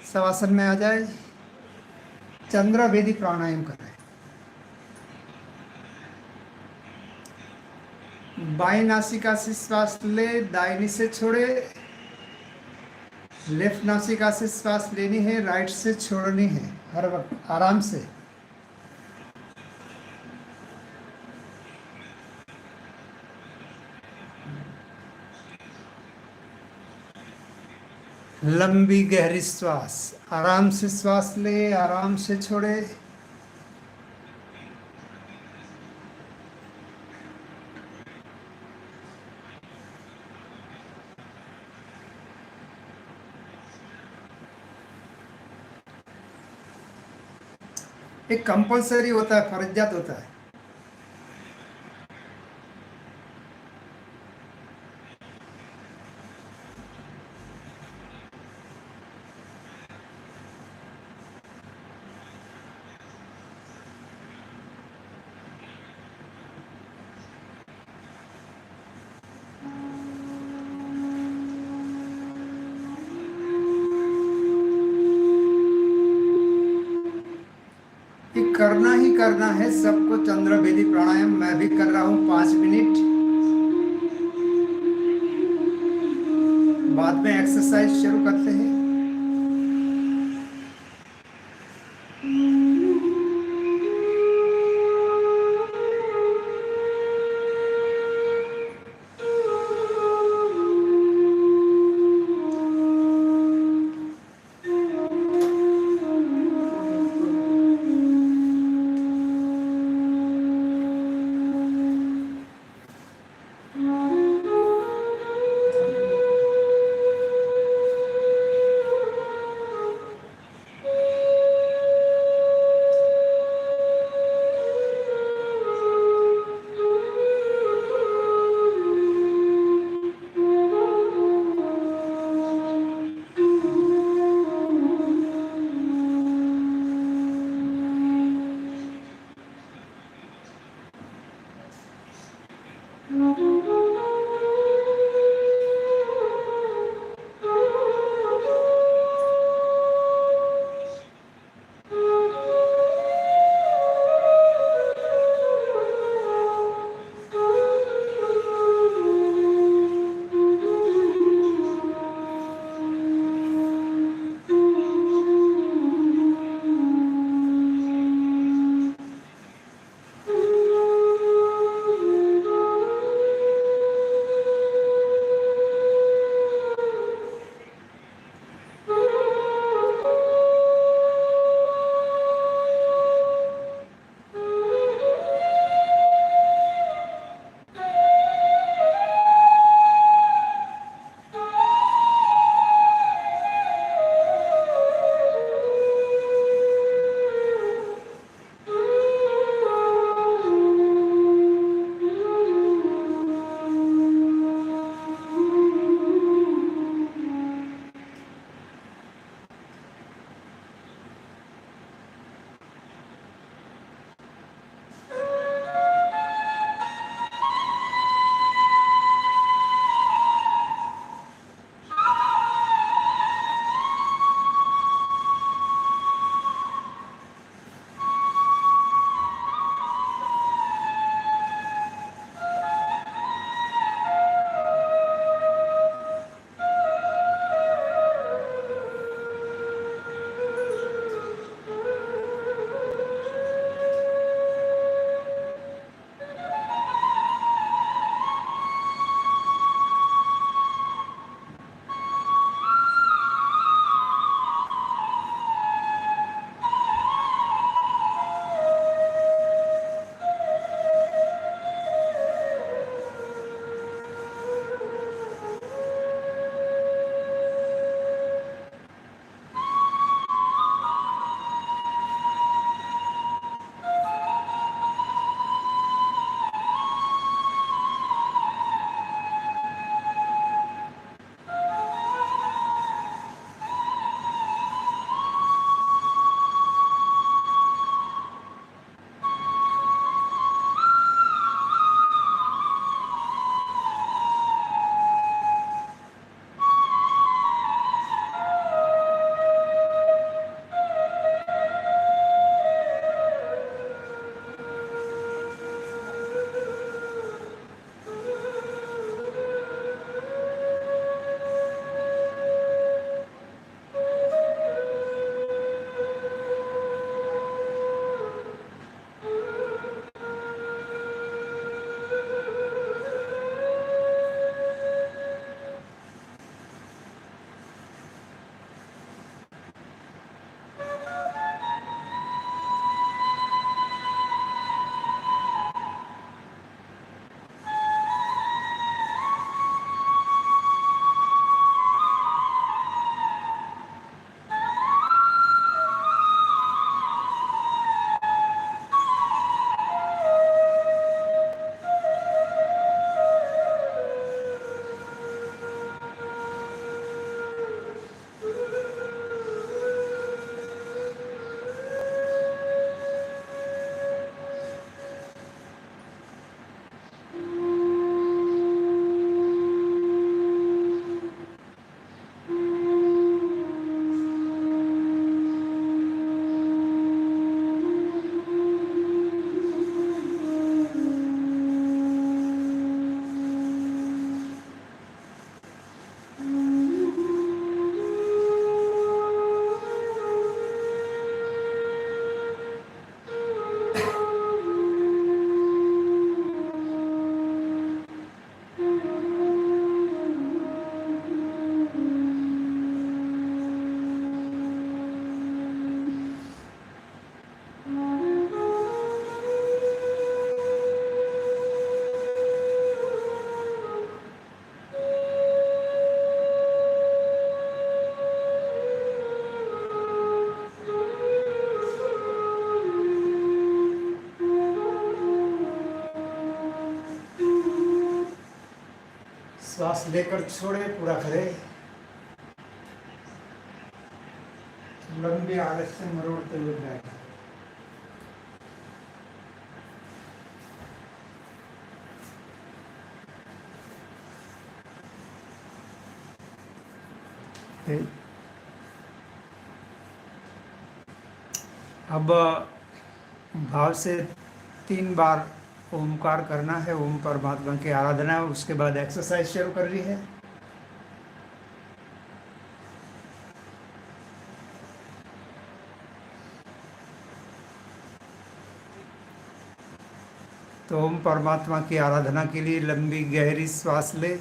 शवासन में आ जाए। चंद्र वेदी प्राणायाम कर रहे हैं। बाई नासिका से श्वास ले, दाहिनी से छोड़े। लेफ्ट नासिका से श्वास लेनी है, राइट से छोड़नी है, हर वक्त आराम से। लंबी गहरी श्वास, आराम से श्वास ले, आराम से छोड़े। एक कंपलसरी होता है, फर्जियत होता है। ये करना ही करना है सबको। चंद्र वेदी प्राणायाम मैं भी कर रहा हूँ 5 मिनट। बाद में एक्सरसाइज शुरू करते हैं। श्वास लेकर छोड़े, पूरा करे। लंबी आदत से मरोड़ते हुए बैठ। अब भाव से 3 बार ओमकार करना है, ओम परमात्मा की आराधना है। उसके बाद एक्सरसाइज शुरू कर रही है। तो ओम परमात्मा की आराधना के लिए लंबी गहरी श्वास ले।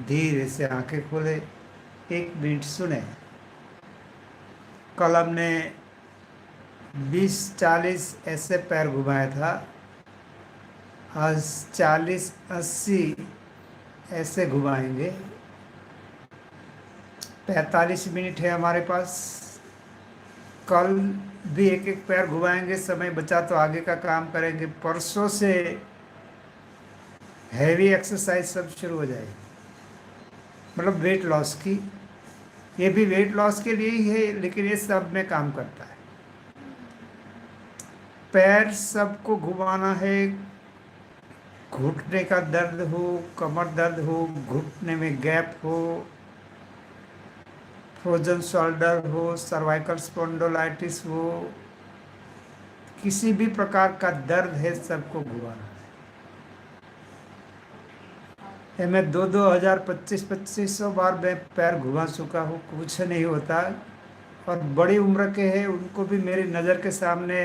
धीरे से आंखें खोले, 1 मिनट सुने। कल हमने 20-40 ऐसे पैर घुमाया था, आज 40-80 ऐसे घुमाएंगे। 45 मिनट है हमारे पास। कल भी 1-1 पैर घुमाएंगे, समय बचा तो आगे का काम करेंगे। परसों से हैवी एक्सरसाइज सब शुरू हो जाएगी, मतलब वेट लॉस की। ये भी वेट लॉस के लिए ही है, लेकिन ये सब में काम करता है। पैर सबको घुमाना है। घुटने का दर्द हो, कमर दर्द हो, घुटने में गैप हो, फ्रोजन शोल्डर हो, सर्वाइकल स्पॉन्डिलोलाइटिस हो, किसी भी प्रकार का दर्द है, सबको घुमाना है। मैं 2,000, 2500 बार मैं पैर घुमा चुका हूँ, कुछ नहीं होता। और बड़ी उम्र के हैं, उनको भी मेरी नज़र के सामने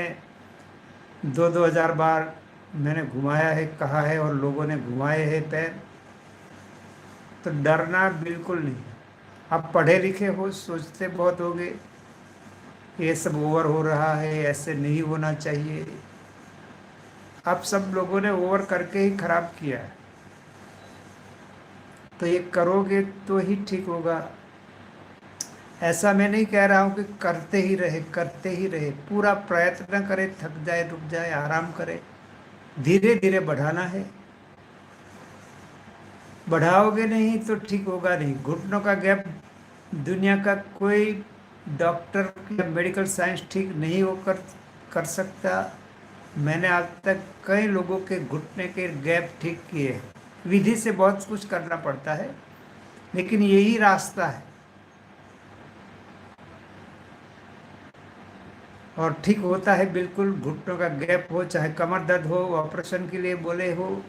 2,000 बार मैंने घुमाया है, कहा है, और लोगों ने घुमाए हैं पैर। तो डरना बिल्कुल नहीं। आप पढ़े लिखे हो, सोचते बहुत होगे ये सब ओवर हो रहा है, ऐसे नहीं होना चाहिए। आप सब लोगों ने ओवर करके ही खराब किया है। तो ये करोगे तो ही ठीक होगा। ऐसा मैं नहीं कह रहा हूँ कि करते ही रहे। पूरा प्रयत्न करें, थक जाए, रुक जाए, आराम करें, धीरे धीरे बढ़ाना है। बढ़ाओगे नहीं तो ठीक होगा नहीं। घुटनों का गैप दुनिया का कोई डॉक्टर या मेडिकल साइंस ठीक नहीं होकर कर सकता। मैंने आज तक कई लोगों के घुटने के गैप ठीक किए हैं। विधि से बहुत कुछ करना पड़ता है, लेकिन यही रास्ता है। और ठीक होता है बिल्कुल। घुटनों का गैप हो, चाहे कमर दर्द हो, ऑपरेशन के लिए बोले हो,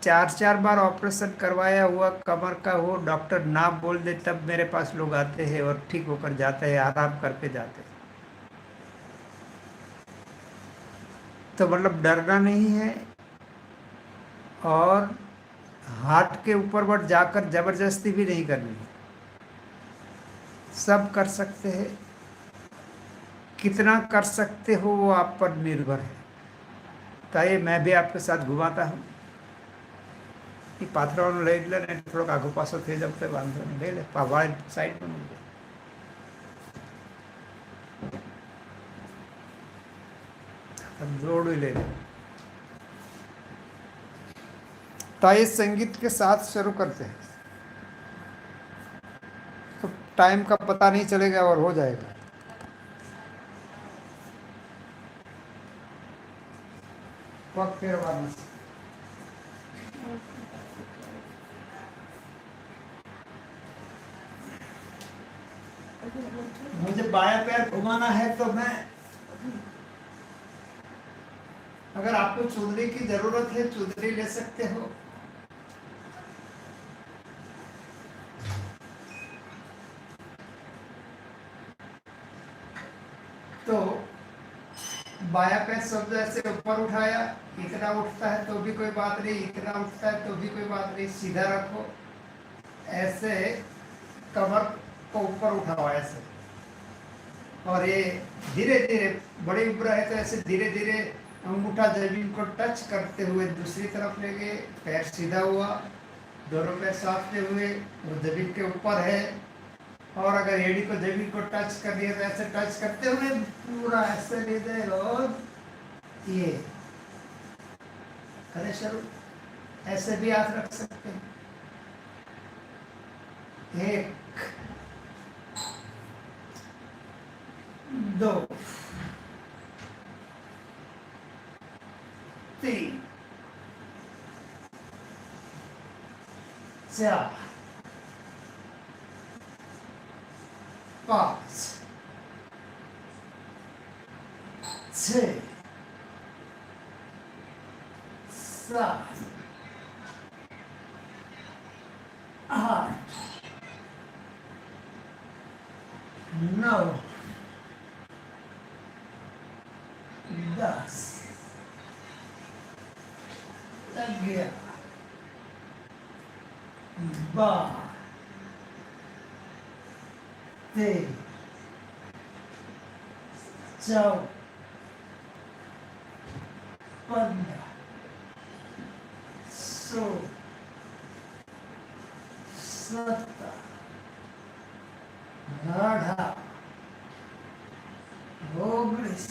4-4 बार ऑपरेशन करवाया हुआ कमर का हो, डॉक्टर ना बोल दे तब मेरे पास लोग आते हैं और ठीक होकर जाते हैं, आराम करके जाते हैं। तो मतलब डरना नहीं है। और हार्ट के ऊपर बढ़ जाकर जबरदस्ती भी नहीं करनी। सब कर सकते हैं। कितना कर सकते हो वो आप पर निर्भर है। तो ये मैं भी आपके साथ घुमाता हूँ। ये पाथरવાનું લઈ લે ને થોડોક આગો પાછો થઈ જાવ તો વાંધો નહીં, લઈ લે વાળી સાઈડ પર મૂકી दे, जोड़ ले ले। तो ये संगीत के साथ शुरू करते हैं, तो टाइम का पता नहीं चलेगा और हो जाएगा। वक्त फेरवाना मुझे बायां पैर घुमाना है तो मैं, अगर आपको चुनरी की जरूरत है चुनरी ले सकते हो। तो बायां पैर शब्द ऐसे ऊपर उठाया, इतना उठता है तो भी कोई बात नहीं, इतना उठता है तो भी कोई बात नहीं, सीधा रखो, ऐसे कमर को ऊपर उठाओ ऐसे, और ये धीरे धीरे, बड़ी उम्र है तो ऐसे धीरे धीरे अंगूठा जमीन को टच करते हुए दूसरी तरफ ले गए, पैर सीधा हुआ, दोनों पैर साफते हुए, वो जमीन के ऊपर है, और अगर एड़ी को जमीन को टच कर दिया तो ऐसे टच करते हुए पूरा ऐसे ले जाए, और ये करे शुरू, ऐसे भी हाथ रख सकते हैं। एक, दो, तीन, चार, पाँच, छः, सात, आठ, 9, 10, 11, 12, 13, 14, 15, 16, 17, 18, 19,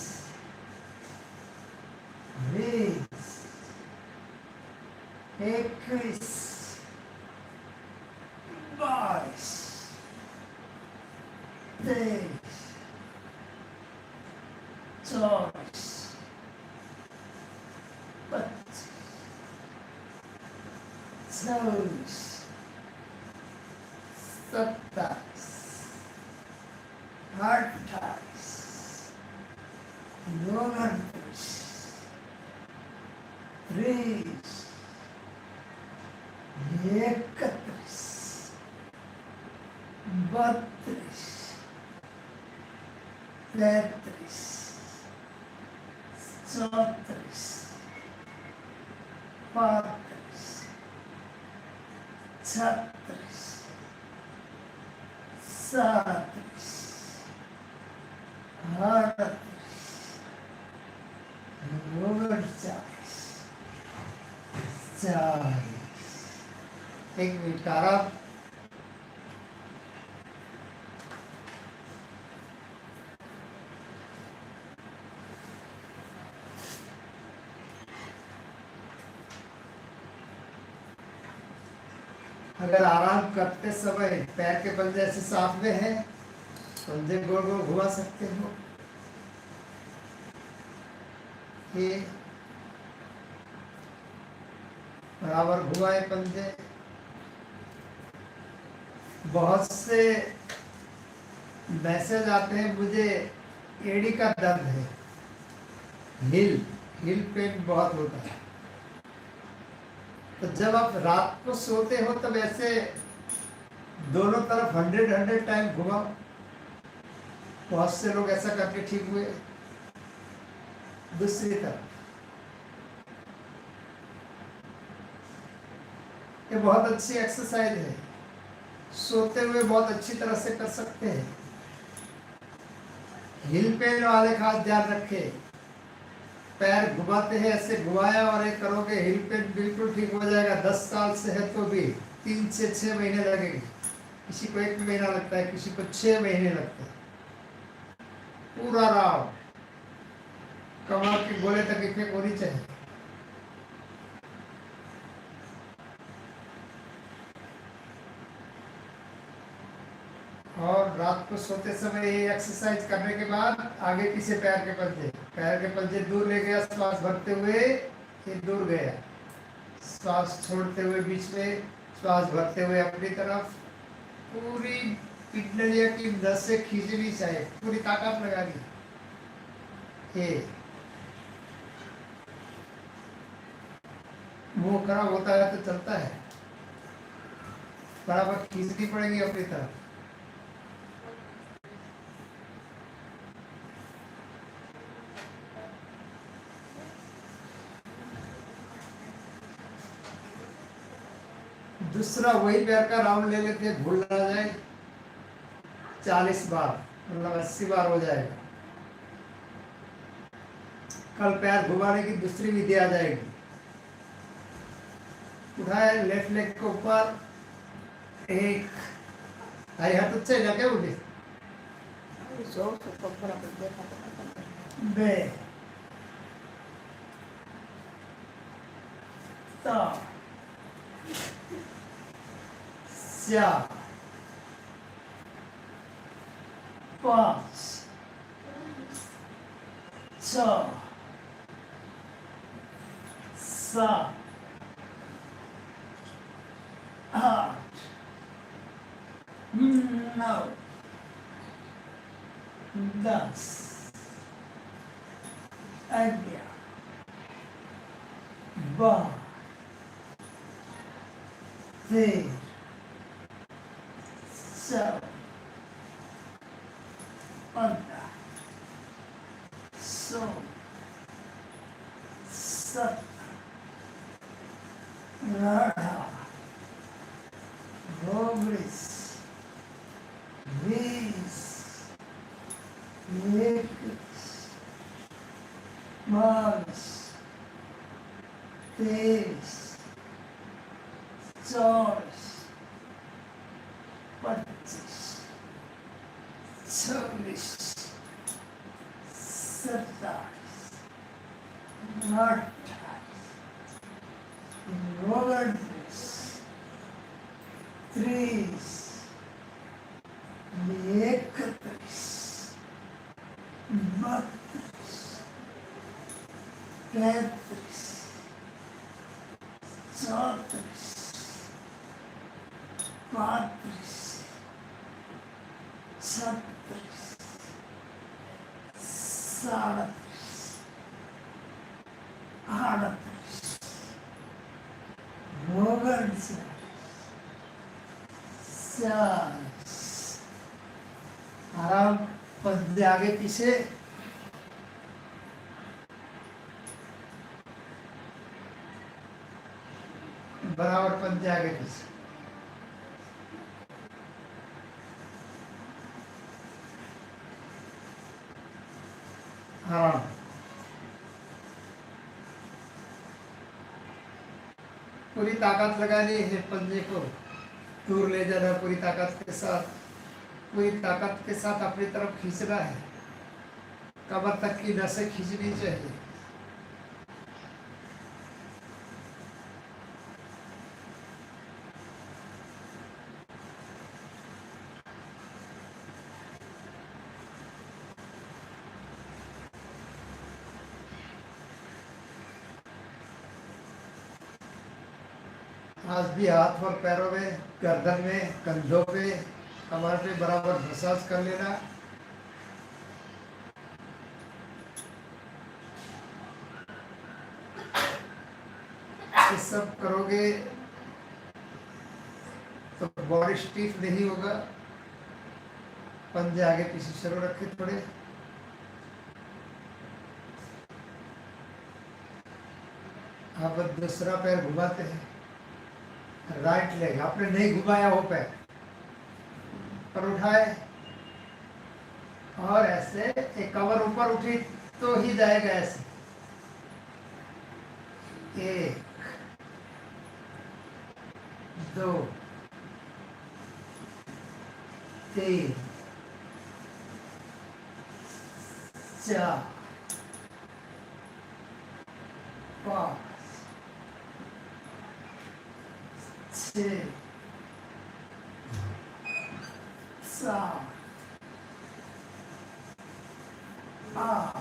20, 21, 22, 23, 24, 25, 26, 27, 28, 29, 30, 31, 32, 33, 34, 35, 36, 37, 38, 39, 40। एक मिनट आराम। अगर आराम करते समय पैर के पंजे ऐसे साफ में है, पंजे गोल गोल घुमा सकते हो। ये बराबर घुमाए पंजे। बहुत से मैसेज आते हैं, मुझे एड़ी का दर्द है, हिल पेन बहुत होता है। तो जब आप रात को सोते हो तब ऐसे दोनों तरफ 100 टाइम घुमाओ। बहुत से लोग ऐसा करके ठीक हुए। दूसरी तरफ ये बहुत अच्छी एक्सरसाइज है, सोते हुए बहुत अच्छी तरह से कर सकते हैं। हिल पेन वाले खास ध्यान रखें, पैर घुमाते हैं ऐसे घुमाया और ये करोगे, हिल पेन बिल्कुल ठीक हो जाएगा। 10 साल से है तो भी 3 से 6 महीने लगेंगे। किसी को 1 महीना लगता है, किसी को 6 महीने लगते हैं। पूरा राव कमर के गोले तक इफेक्ट होनी चाहिए। और रात को सोते समय ये एक्सरसाइज करने के बाद आगे पीछे पैर के पंजे दूर ले गया, श्वास भरते हुए ये दूर गया, श्वास छोड़ते हुए बीच में, श्वास भरते हुए अपनी तरफ, पूरी पिटलिया की नसें खींचनी चाहिए, पूरी ताकत लगानी। ये मुंह खराब होता है तो चलता है, बराबर खींचनी पड़ेगी अपनी तरफ। दूसरा वही पैर का राउंड ले लेते हैं, भूल ना जाए। 40 बार मतलब 80 बार हो जाएगा। कल पैर घुमाने की दूसरी विधि आ जाएगी। उठाए लेफ्ट लेग के ऊपर, एक हाई हाथ अच्छे जाके उठे, बे ता चा 5 6 7 8 9 10 11 12 13 14 15 16 17 18 19 20 21 22 23 24 25 26 27 28 29 30 31 32 33 34 35 36 37 38 39 आराम, पंजे आगे पीछे। बराबर पंजे आगे पीछे। आराम। पूरी ताकत लगानी है, पंजे को दूर ले जाना पूरी ताकत के साथ। पूरी ताकत के साथ अपनी तरफ खींचना है, कमर तक की नसें खींचनी चाहिए। आज भी हाथ और पैरों में, गर्दन में, कंधों पे, कमर पे बराबर मसाज कर लेना। ये सब करोगे तो बॉडी स्टिफ नहीं होगा। पंजे आगे पीछे शुरू रखे थोड़े। अब दूसरा पैर घुमाते हैं, राइट लेग आपने नहीं घुमाया वो पैर पर उठाए और ऐसे एक कवर ऊपर उठी तो ही जाएगा ऐसे। 1 2 3 4 5 6 7 8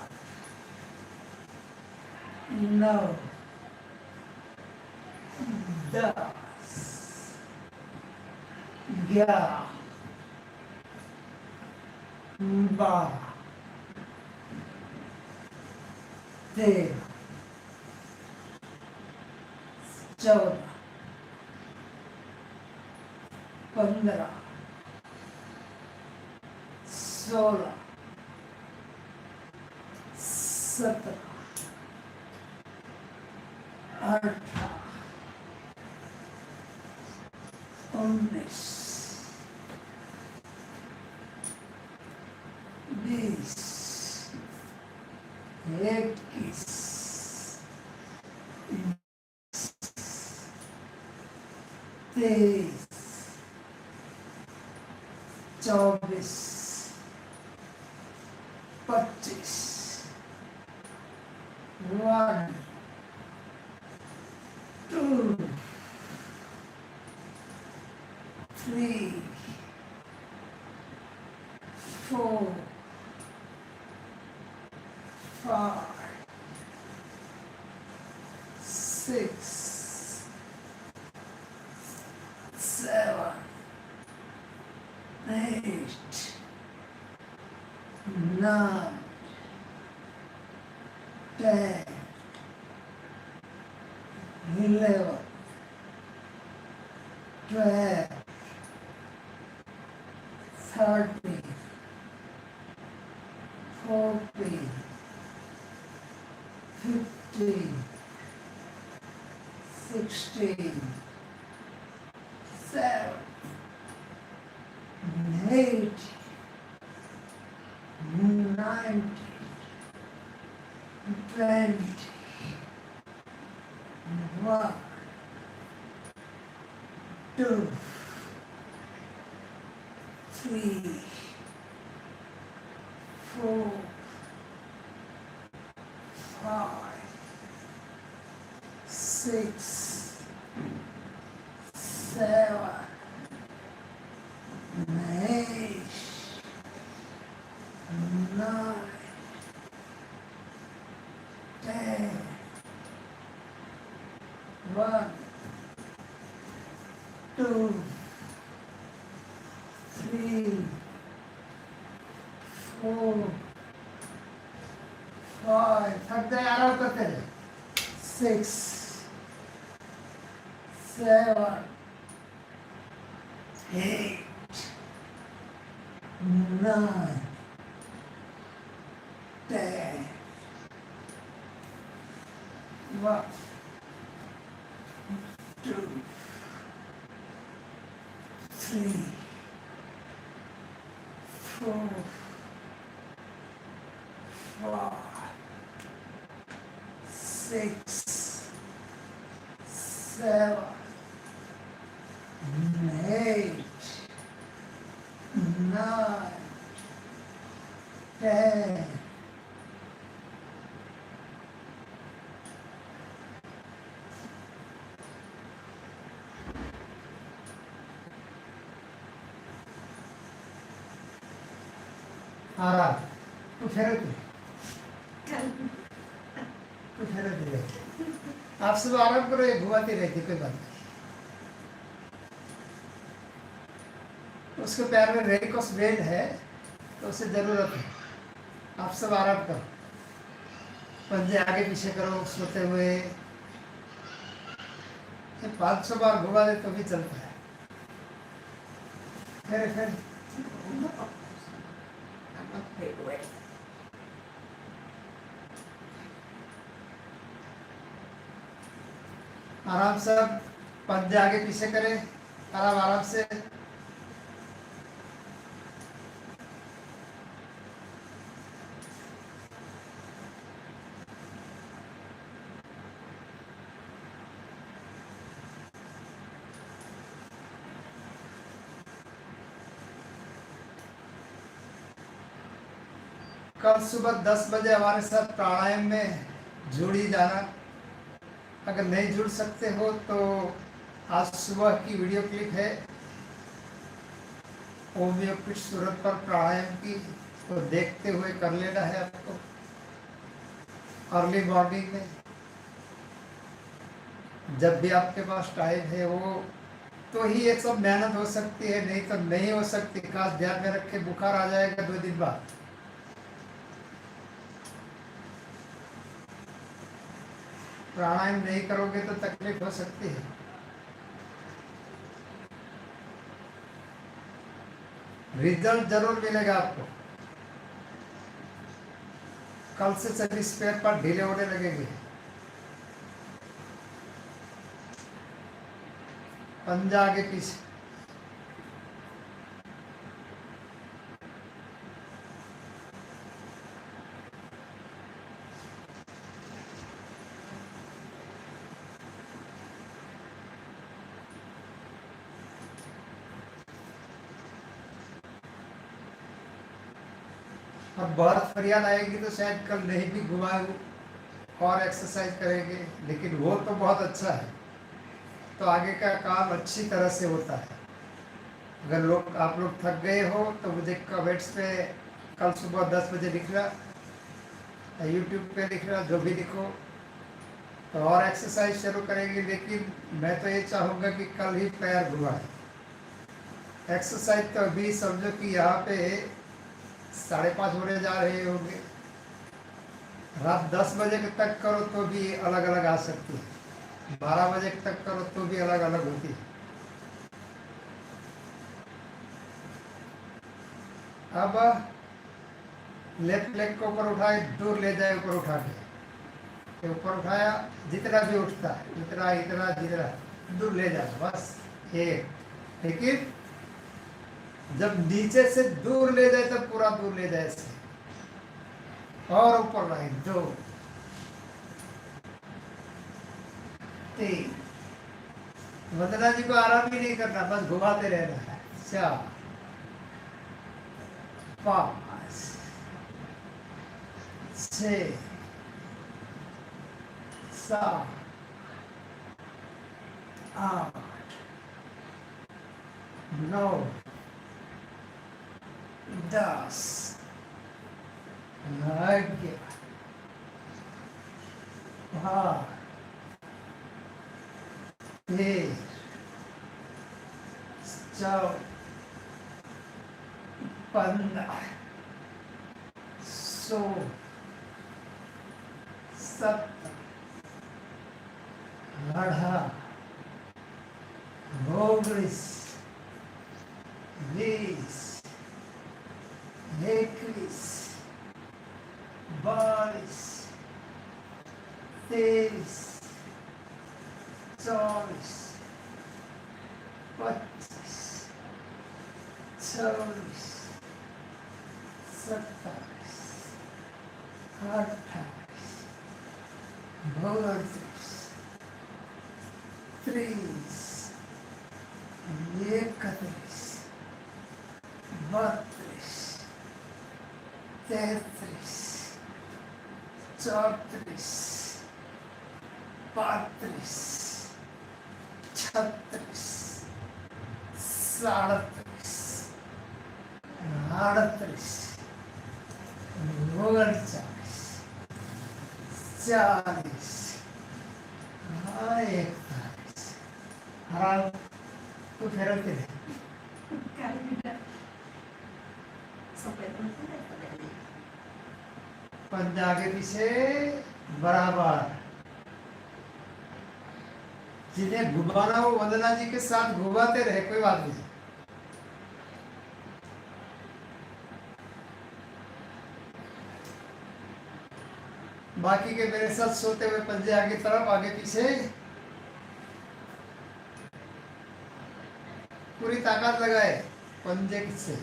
9 10 11 12 13 14 15 16 17 18 19 20 21 23 24 25 1 2 3 4 5 6 7 8 9 10 11 12 13 14 15 16 17 18 19 20 1 2 3 4 5 6 7 8 9 10 1 2 3 4 5 थक गए आराम करते रहे 6 7 8 9 10 1 2 3 4 5 6 7 8 9 10 आराम तू फेरे दे आप सब आराम करो ये घुमाती रहती कोई बात नहीं उसके पैर में वेरिकोस वेन है तो उसे जरूरत है आप सब आराम करो पंजे आगे पीछे करो सोते हुए 500 बार घुमा दे तो भी चलता है फिर आराम से पंजे आगे पीछे करें आराम से कल सुबह 10 बजे हमारे साथ प्राणायाम में जुड़ी जाना अगर नहीं जुड़ सकते हो तो आज सुबह की वीडियो क्लिप है होम्योपैथिक सूरत पर प्राणायाम की तो देखते हुए कर लेना है आपको अर्ली मॉर्निंग में जब भी आपके पास टाइम है वो तो ही ये सब मेहनत हो सकती है, नहीं तो नहीं हो सकती। खास ध्यान में रखे, बुखार आ जाएगा 2 दिन बाद। प्राणायाम नहीं करोगे तो तकलीफ हो सकती है। रिजल्ट जरूर मिलेगा आपको। कल से सभी स्पेयर पार्ट ढीले होने लगेंगे। पंजा आगे पीछे। अब बहुत फरियाद आएगी तो शायद कल नहीं भी घुमाऊं और एक्सरसाइज करेंगे, लेकिन वो तो बहुत अच्छा है। तो आगे का काम अच्छी तरह से होता है। अगर आप लोग थक गए हो तो मुझे कमेंट्स पे कल सुबह 10 बजे लिखना, यूट्यूब पे लिखना, जो भी लिखो। तो और एक्सरसाइज शुरू करेंगे, लेकिन मैं तो ये चाहूँगा कि कल ही पैर घुमाए। एक्सरसाइज तो अभी समझो कि यहाँ पे 5:30 होने जा रहे होंगे। रात 10 बजे तक करो तो भी अलग अलग आ सकती है, 12 बजे तक करो तो भी अलग अलग होती है। अब लेफ्ट लेग को ऊपर उठाए, दूर ले जाए, ऊपर उठा के ऊपर उठाया, जितना भी उठता है इतना इतना जितना दूर ले जाए, बस एक। लेकिन जब नीचे से दूर ले जाए तब पूरा दूर ले जाए ऐसे, और ऊपर लाए 2 3। वंदना जी को आराम ही नहीं करना, बस घुमाते रहना है। 4 5 6 7 8 9 10 11 12 13 14 15 16 17 18 19 20 21 22 23 24 25 26 27 28 29 30 31 32 33 34 35 36 37 38 39 40 41। हाँ, तू फेरवते रहे। पंजा आगे पीछे बराबर। जिन्हें घुमाना हो वंदना जी के साथ घुमाते रहे, कोई बात नहीं। बाकी के मेरे साथ सोते हुए पंजे आगे तरफ, आगे पीछे, पूरी ताकत लगाए पंजे से।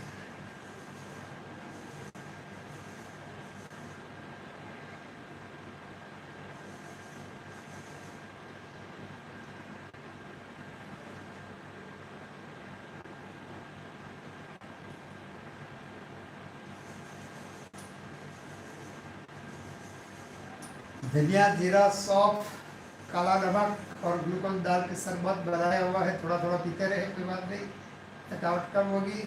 धनिया, जीरा, सौंफ, काला नमक और ग्लूकोज डाल के शरबत बनाया हुआ है, थोड़ा थोड़ा पीते रहे, कोई बात नहीं, थकावट कम होगी।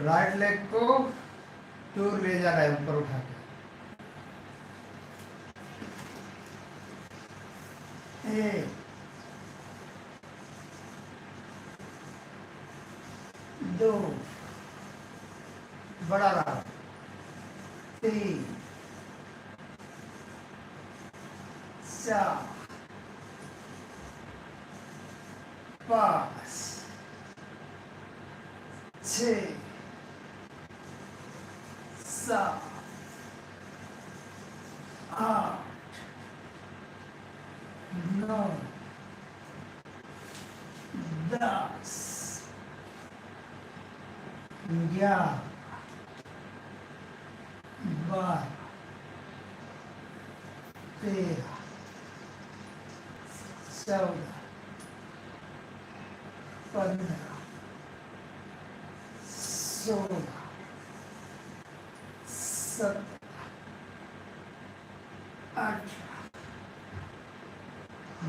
राइट लेग को टूर ले जा रहा है ऊपर उठा के। 1 2 बड़ा रहा, 3 4 5 6 7 8 9 10 11 12 13 14 15 16 17 18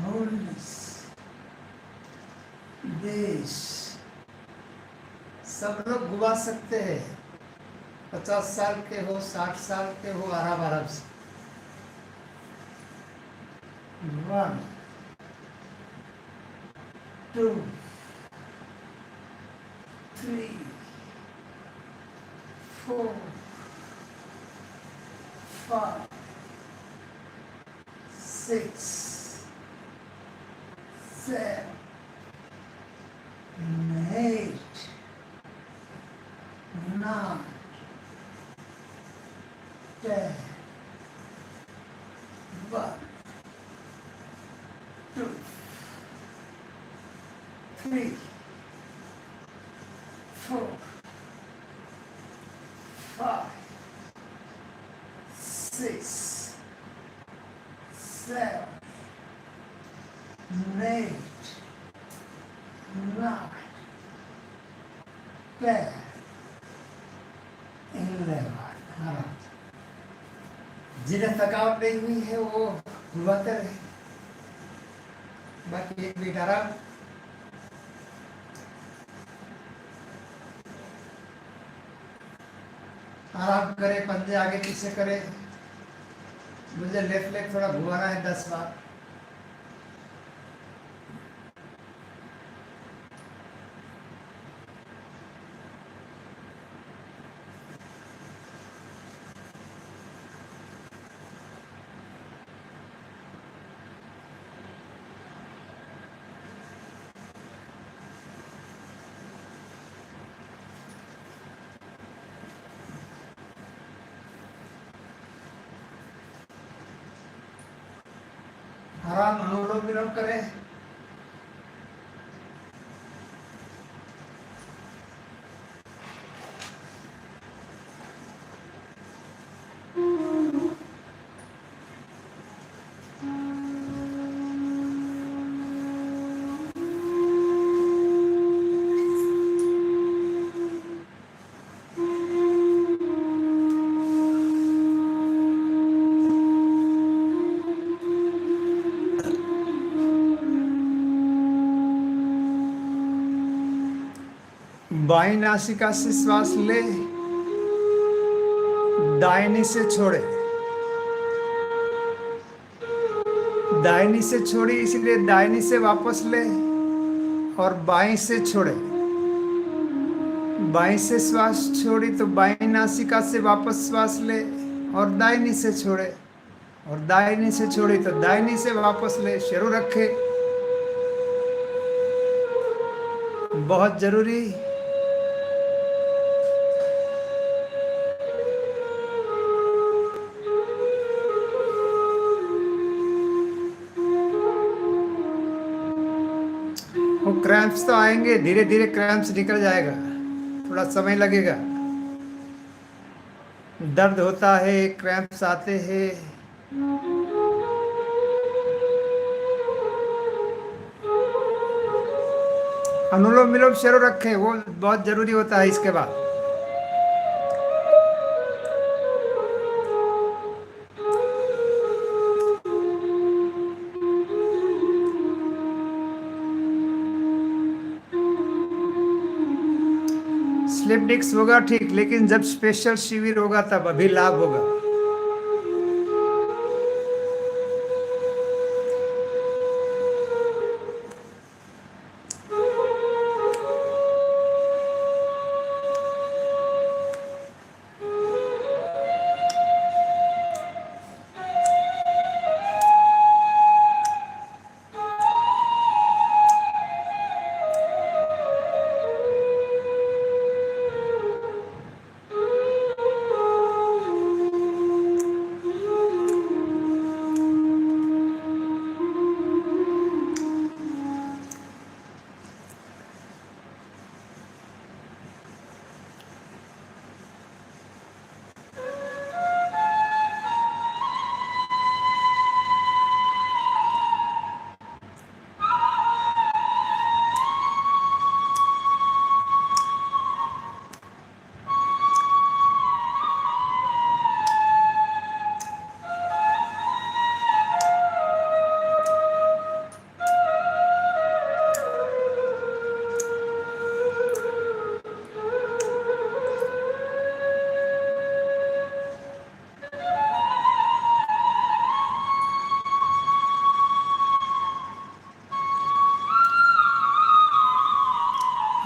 19 20। सब लोग घुमा सकते हैं, 50 साल के हो, 60 साल के हो, आराम से। 1 2 3 4 5 6 7 8 9 10 1 2 3 4 5 6 7 8 9 10 11। जिन्हें थकावट नहीं हुई है वो घुमाते रहे, बाकी 1 मिनट आराम। आराम करें, पंजे आगे पीछे करें। मुझे लेफ्ट लेग थोड़ा घुमाना है 10 बार। आराम, अनुलोम विलोम करें। बाईं नासिका से श्वास ले, दाहिनी से छोड़े। दाहिनी से छोड़ी इसलिए दाहिनी से वापस ले और बाईं से छोड़े। बाईं से श्वास छोड़ी तो बाईं नासिका से वापस श्वास ले और दाहिनी से छोड़े, और दाहिनी से छोड़ी तो दाहिनी से वापस ले। शुरू रखे, बहुत जरूरी। वो क्रैम्प्स तो आएंगे, धीरे धीरे क्रैम्प्स निकल जाएगा, थोड़ा समय लगेगा। दर्द होता है, क्रैम्प्स आते हैं। अनुलोम विलोम शुरू रखें, वो बहुत जरूरी होता है इसके बाद। स्लिप डिस्क होगा ठीक, लेकिन जब स्पेशल शिविर होगा तब अभी लाभ होगा।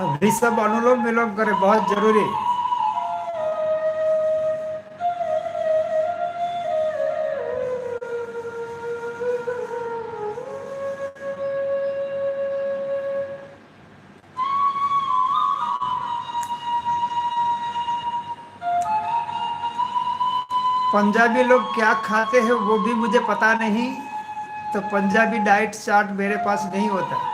अभी सब अनुलोम विलोम करें, बहुत जरूरी। पंजाबी लोग क्या खाते हैं वो भी मुझे पता नहीं, तो पंजाबी डाइट चार्ट मेरे पास नहीं होता।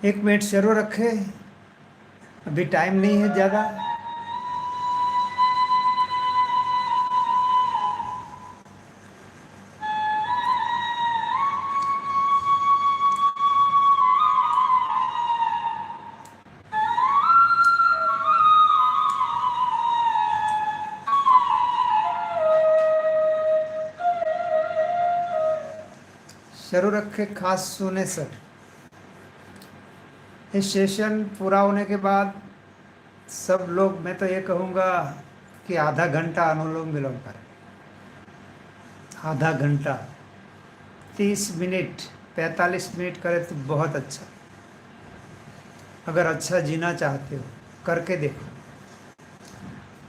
एक मिनट शुरू रखें, अभी टाइम नहीं है ज़्यादा। शुरू रखें खास सुने सर। इस सेशन पूरा होने के बाद सब लोग, मैं तो ये कहूँगा कि आधा घंटा अनुलोम विलोम करें। आधा घंटा, 30 मिनट, 45 मिनट करें तो बहुत अच्छा। अगर अच्छा जीना चाहते हो करके देखो।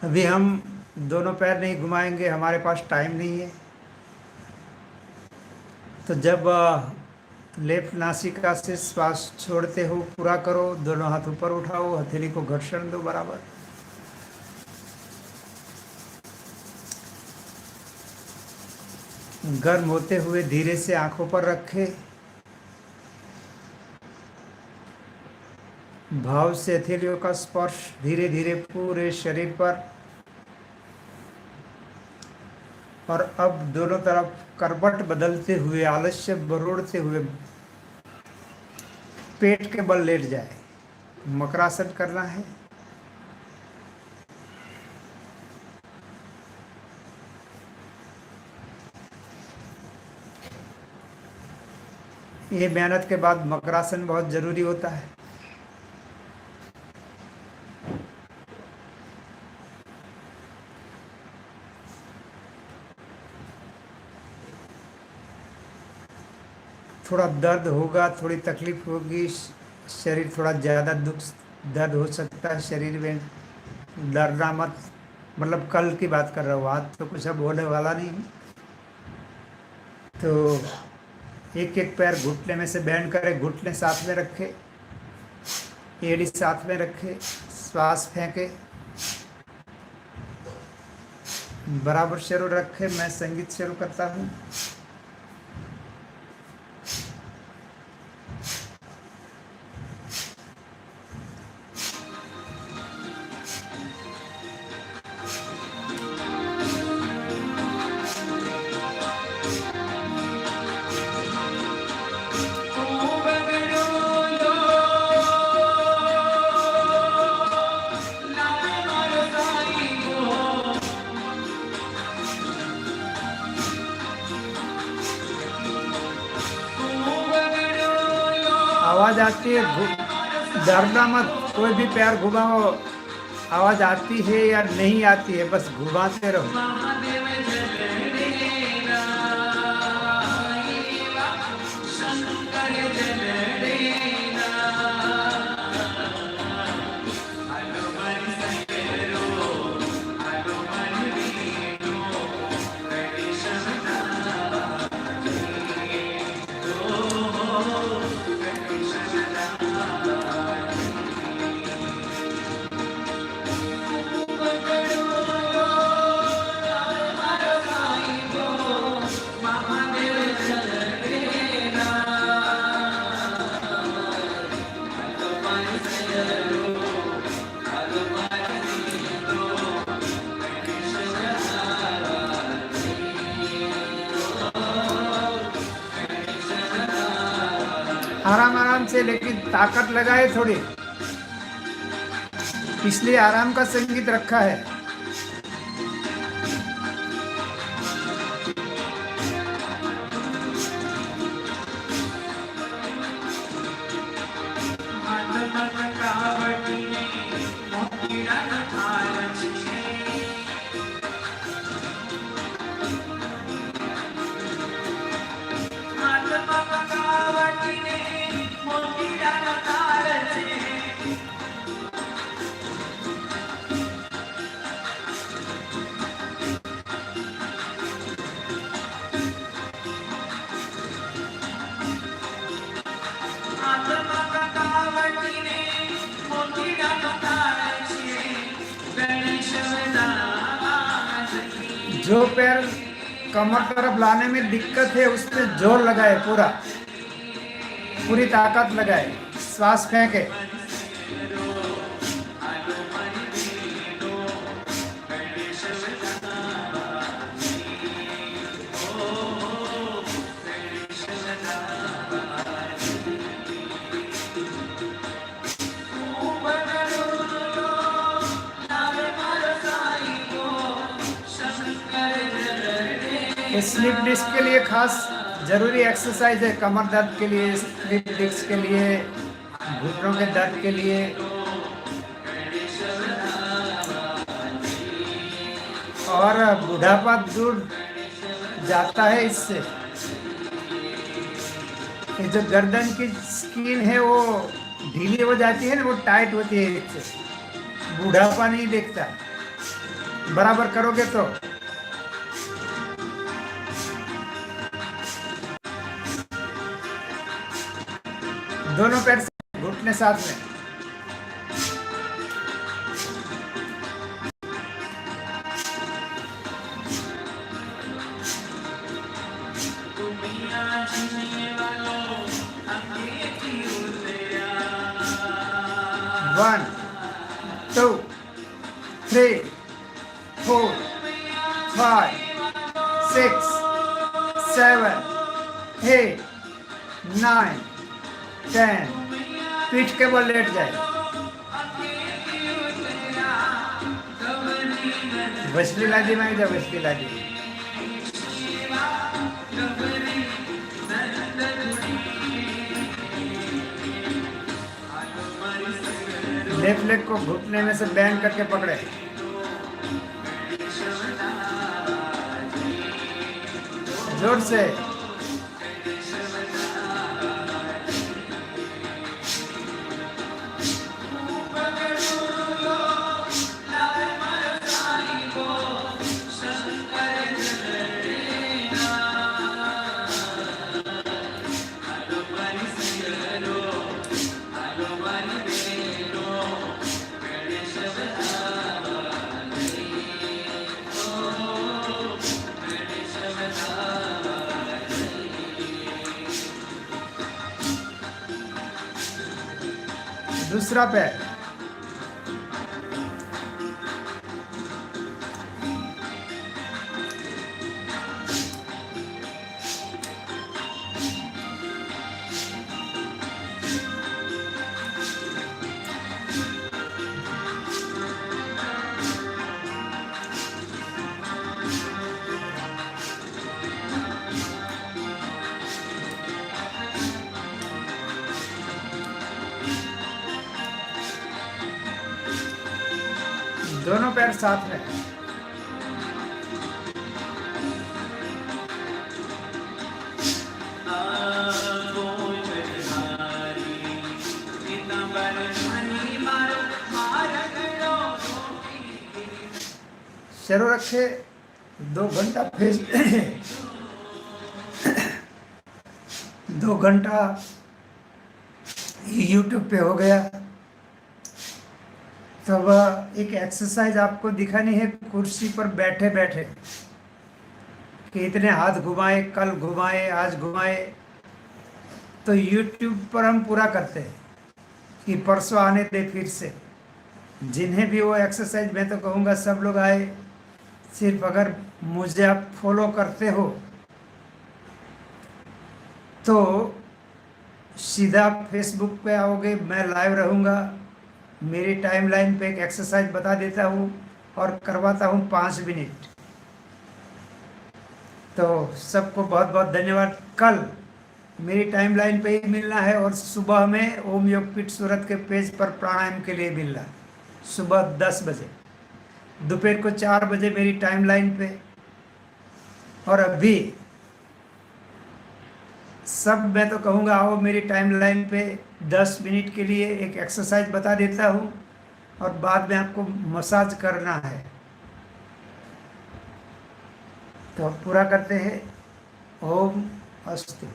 अभी हम दोनों पैर नहीं घुमाएंगे, हमारे पास टाइम नहीं है। तो जब लेफ्ट नासिका से श्वास छोड़ते हो पूरा करो, दोनों हाथ ऊपर उठाओ, हथेली को घर्षण दो बराबर। गर्म होते हुए धीरे से आंखों पर रखे, भाव से हथेलियों का स्पर्श धीरे धीरे पूरे शरीर पर। और अब दोनों तरफ करवट बदलते हुए, आलस्य बरोड़ते हुए पेट के बल लेट जाए। मकरासन करना है। ये मेहनत के बाद मकरासन बहुत जरूरी होता है। थोड़ा दर्द होगा, थोड़ी तकलीफ होगी, शरीर थोड़ा ज़्यादा दर्द हो सकता है शरीर में। डरना मत, मतलब कल की बात कर रहा हूँ, आज तो कुछ अब होने वाला नहीं। तो एक एक पैर घुटने में से बैंड करें, घुटने साथ में रखे, एड़ी साथ में रखे, श्वास फेंके। बराबर शुरू रखे, मैं संगीत शुरू करता हूँ। आवाज आती है, डरना मत, कोई भी पैर घुमाओ, आवाज आती है या नहीं आती है, बस घुमाते रहो। आराम आराम से, लेकिन ताकत लगाए थोड़ी, इसलिए आराम का संगीत रखा है। जो पैर कमर तरफ लाने में दिक्कत है, उस पे जोर लगाए, पूरी ताकत लगाए, श्वास फेंके। स्लिप डिस्क के लिए खास जरूरी एक्सरसाइज है, कमर दर्द के लिए, स्लिप डिस्क के लिए, घुटनों के दर्द के लिए। और बुढ़ापा दूर जाता है इससे। ये जो गर्दन की स्किन है वो ढीली हो जाती है ना, वो टाइट होती है, इससे बुढ़ापा नहीं दिखता। बराबर करोगे तो दोनों पैर से घुटने साथ में। One, 2, 3, 4, 5, 6, 7, 8, 9, 10। पीठ के बल लेट जाए। वसली लादी में जा, वसली लादी। लेफ्ट लेग को घुटने में से बैंड करके पकड़े। जोर से। दूसरा पैर, दोनों पैर साथ में। शुरू रखे 2 घंटा फेस 2 घंटा यूट्यूब पे हो गया। तो वह एक एक्सरसाइज आपको दिखानी है कुर्सी पर बैठे बैठे कि इतने हाथ घुमाए, कल घुमाए, आज घुमाए। तो यूट्यूब पर हम पूरा करते हैं कि परसों आने दे फिर से। जिन्हें भी वो एक्सरसाइज, मैं तो कहूँगा सब लोग आए। सिर्फ अगर मुझे आप फॉलो करते हो तो सीधा फेसबुक पे आओगे, मैं लाइव रहूँगा। मेरी टाइमलाइन पे एक एक्सरसाइज बता देता हूँ और करवाता हूँ 5 मिनट। तो सबको बहुत बहुत धन्यवाद। कल मेरी टाइमलाइन पे ही मिलना है और सुबह में ओम योगपीठ सूरत के पेज पर प्राणायाम के लिए मिलना, सुबह 10 बजे। दोपहर को 4 बजे मेरी टाइमलाइन पे। और अभी सब मैं तो कहूँगा आओ मेरी टाइमलाइन पे 10 मिनट के लिए एक एक्सरसाइज बता देता हूँ और बाद में आपको मसाज करना है। तो पूरा करते हैं। ओम अस्तु।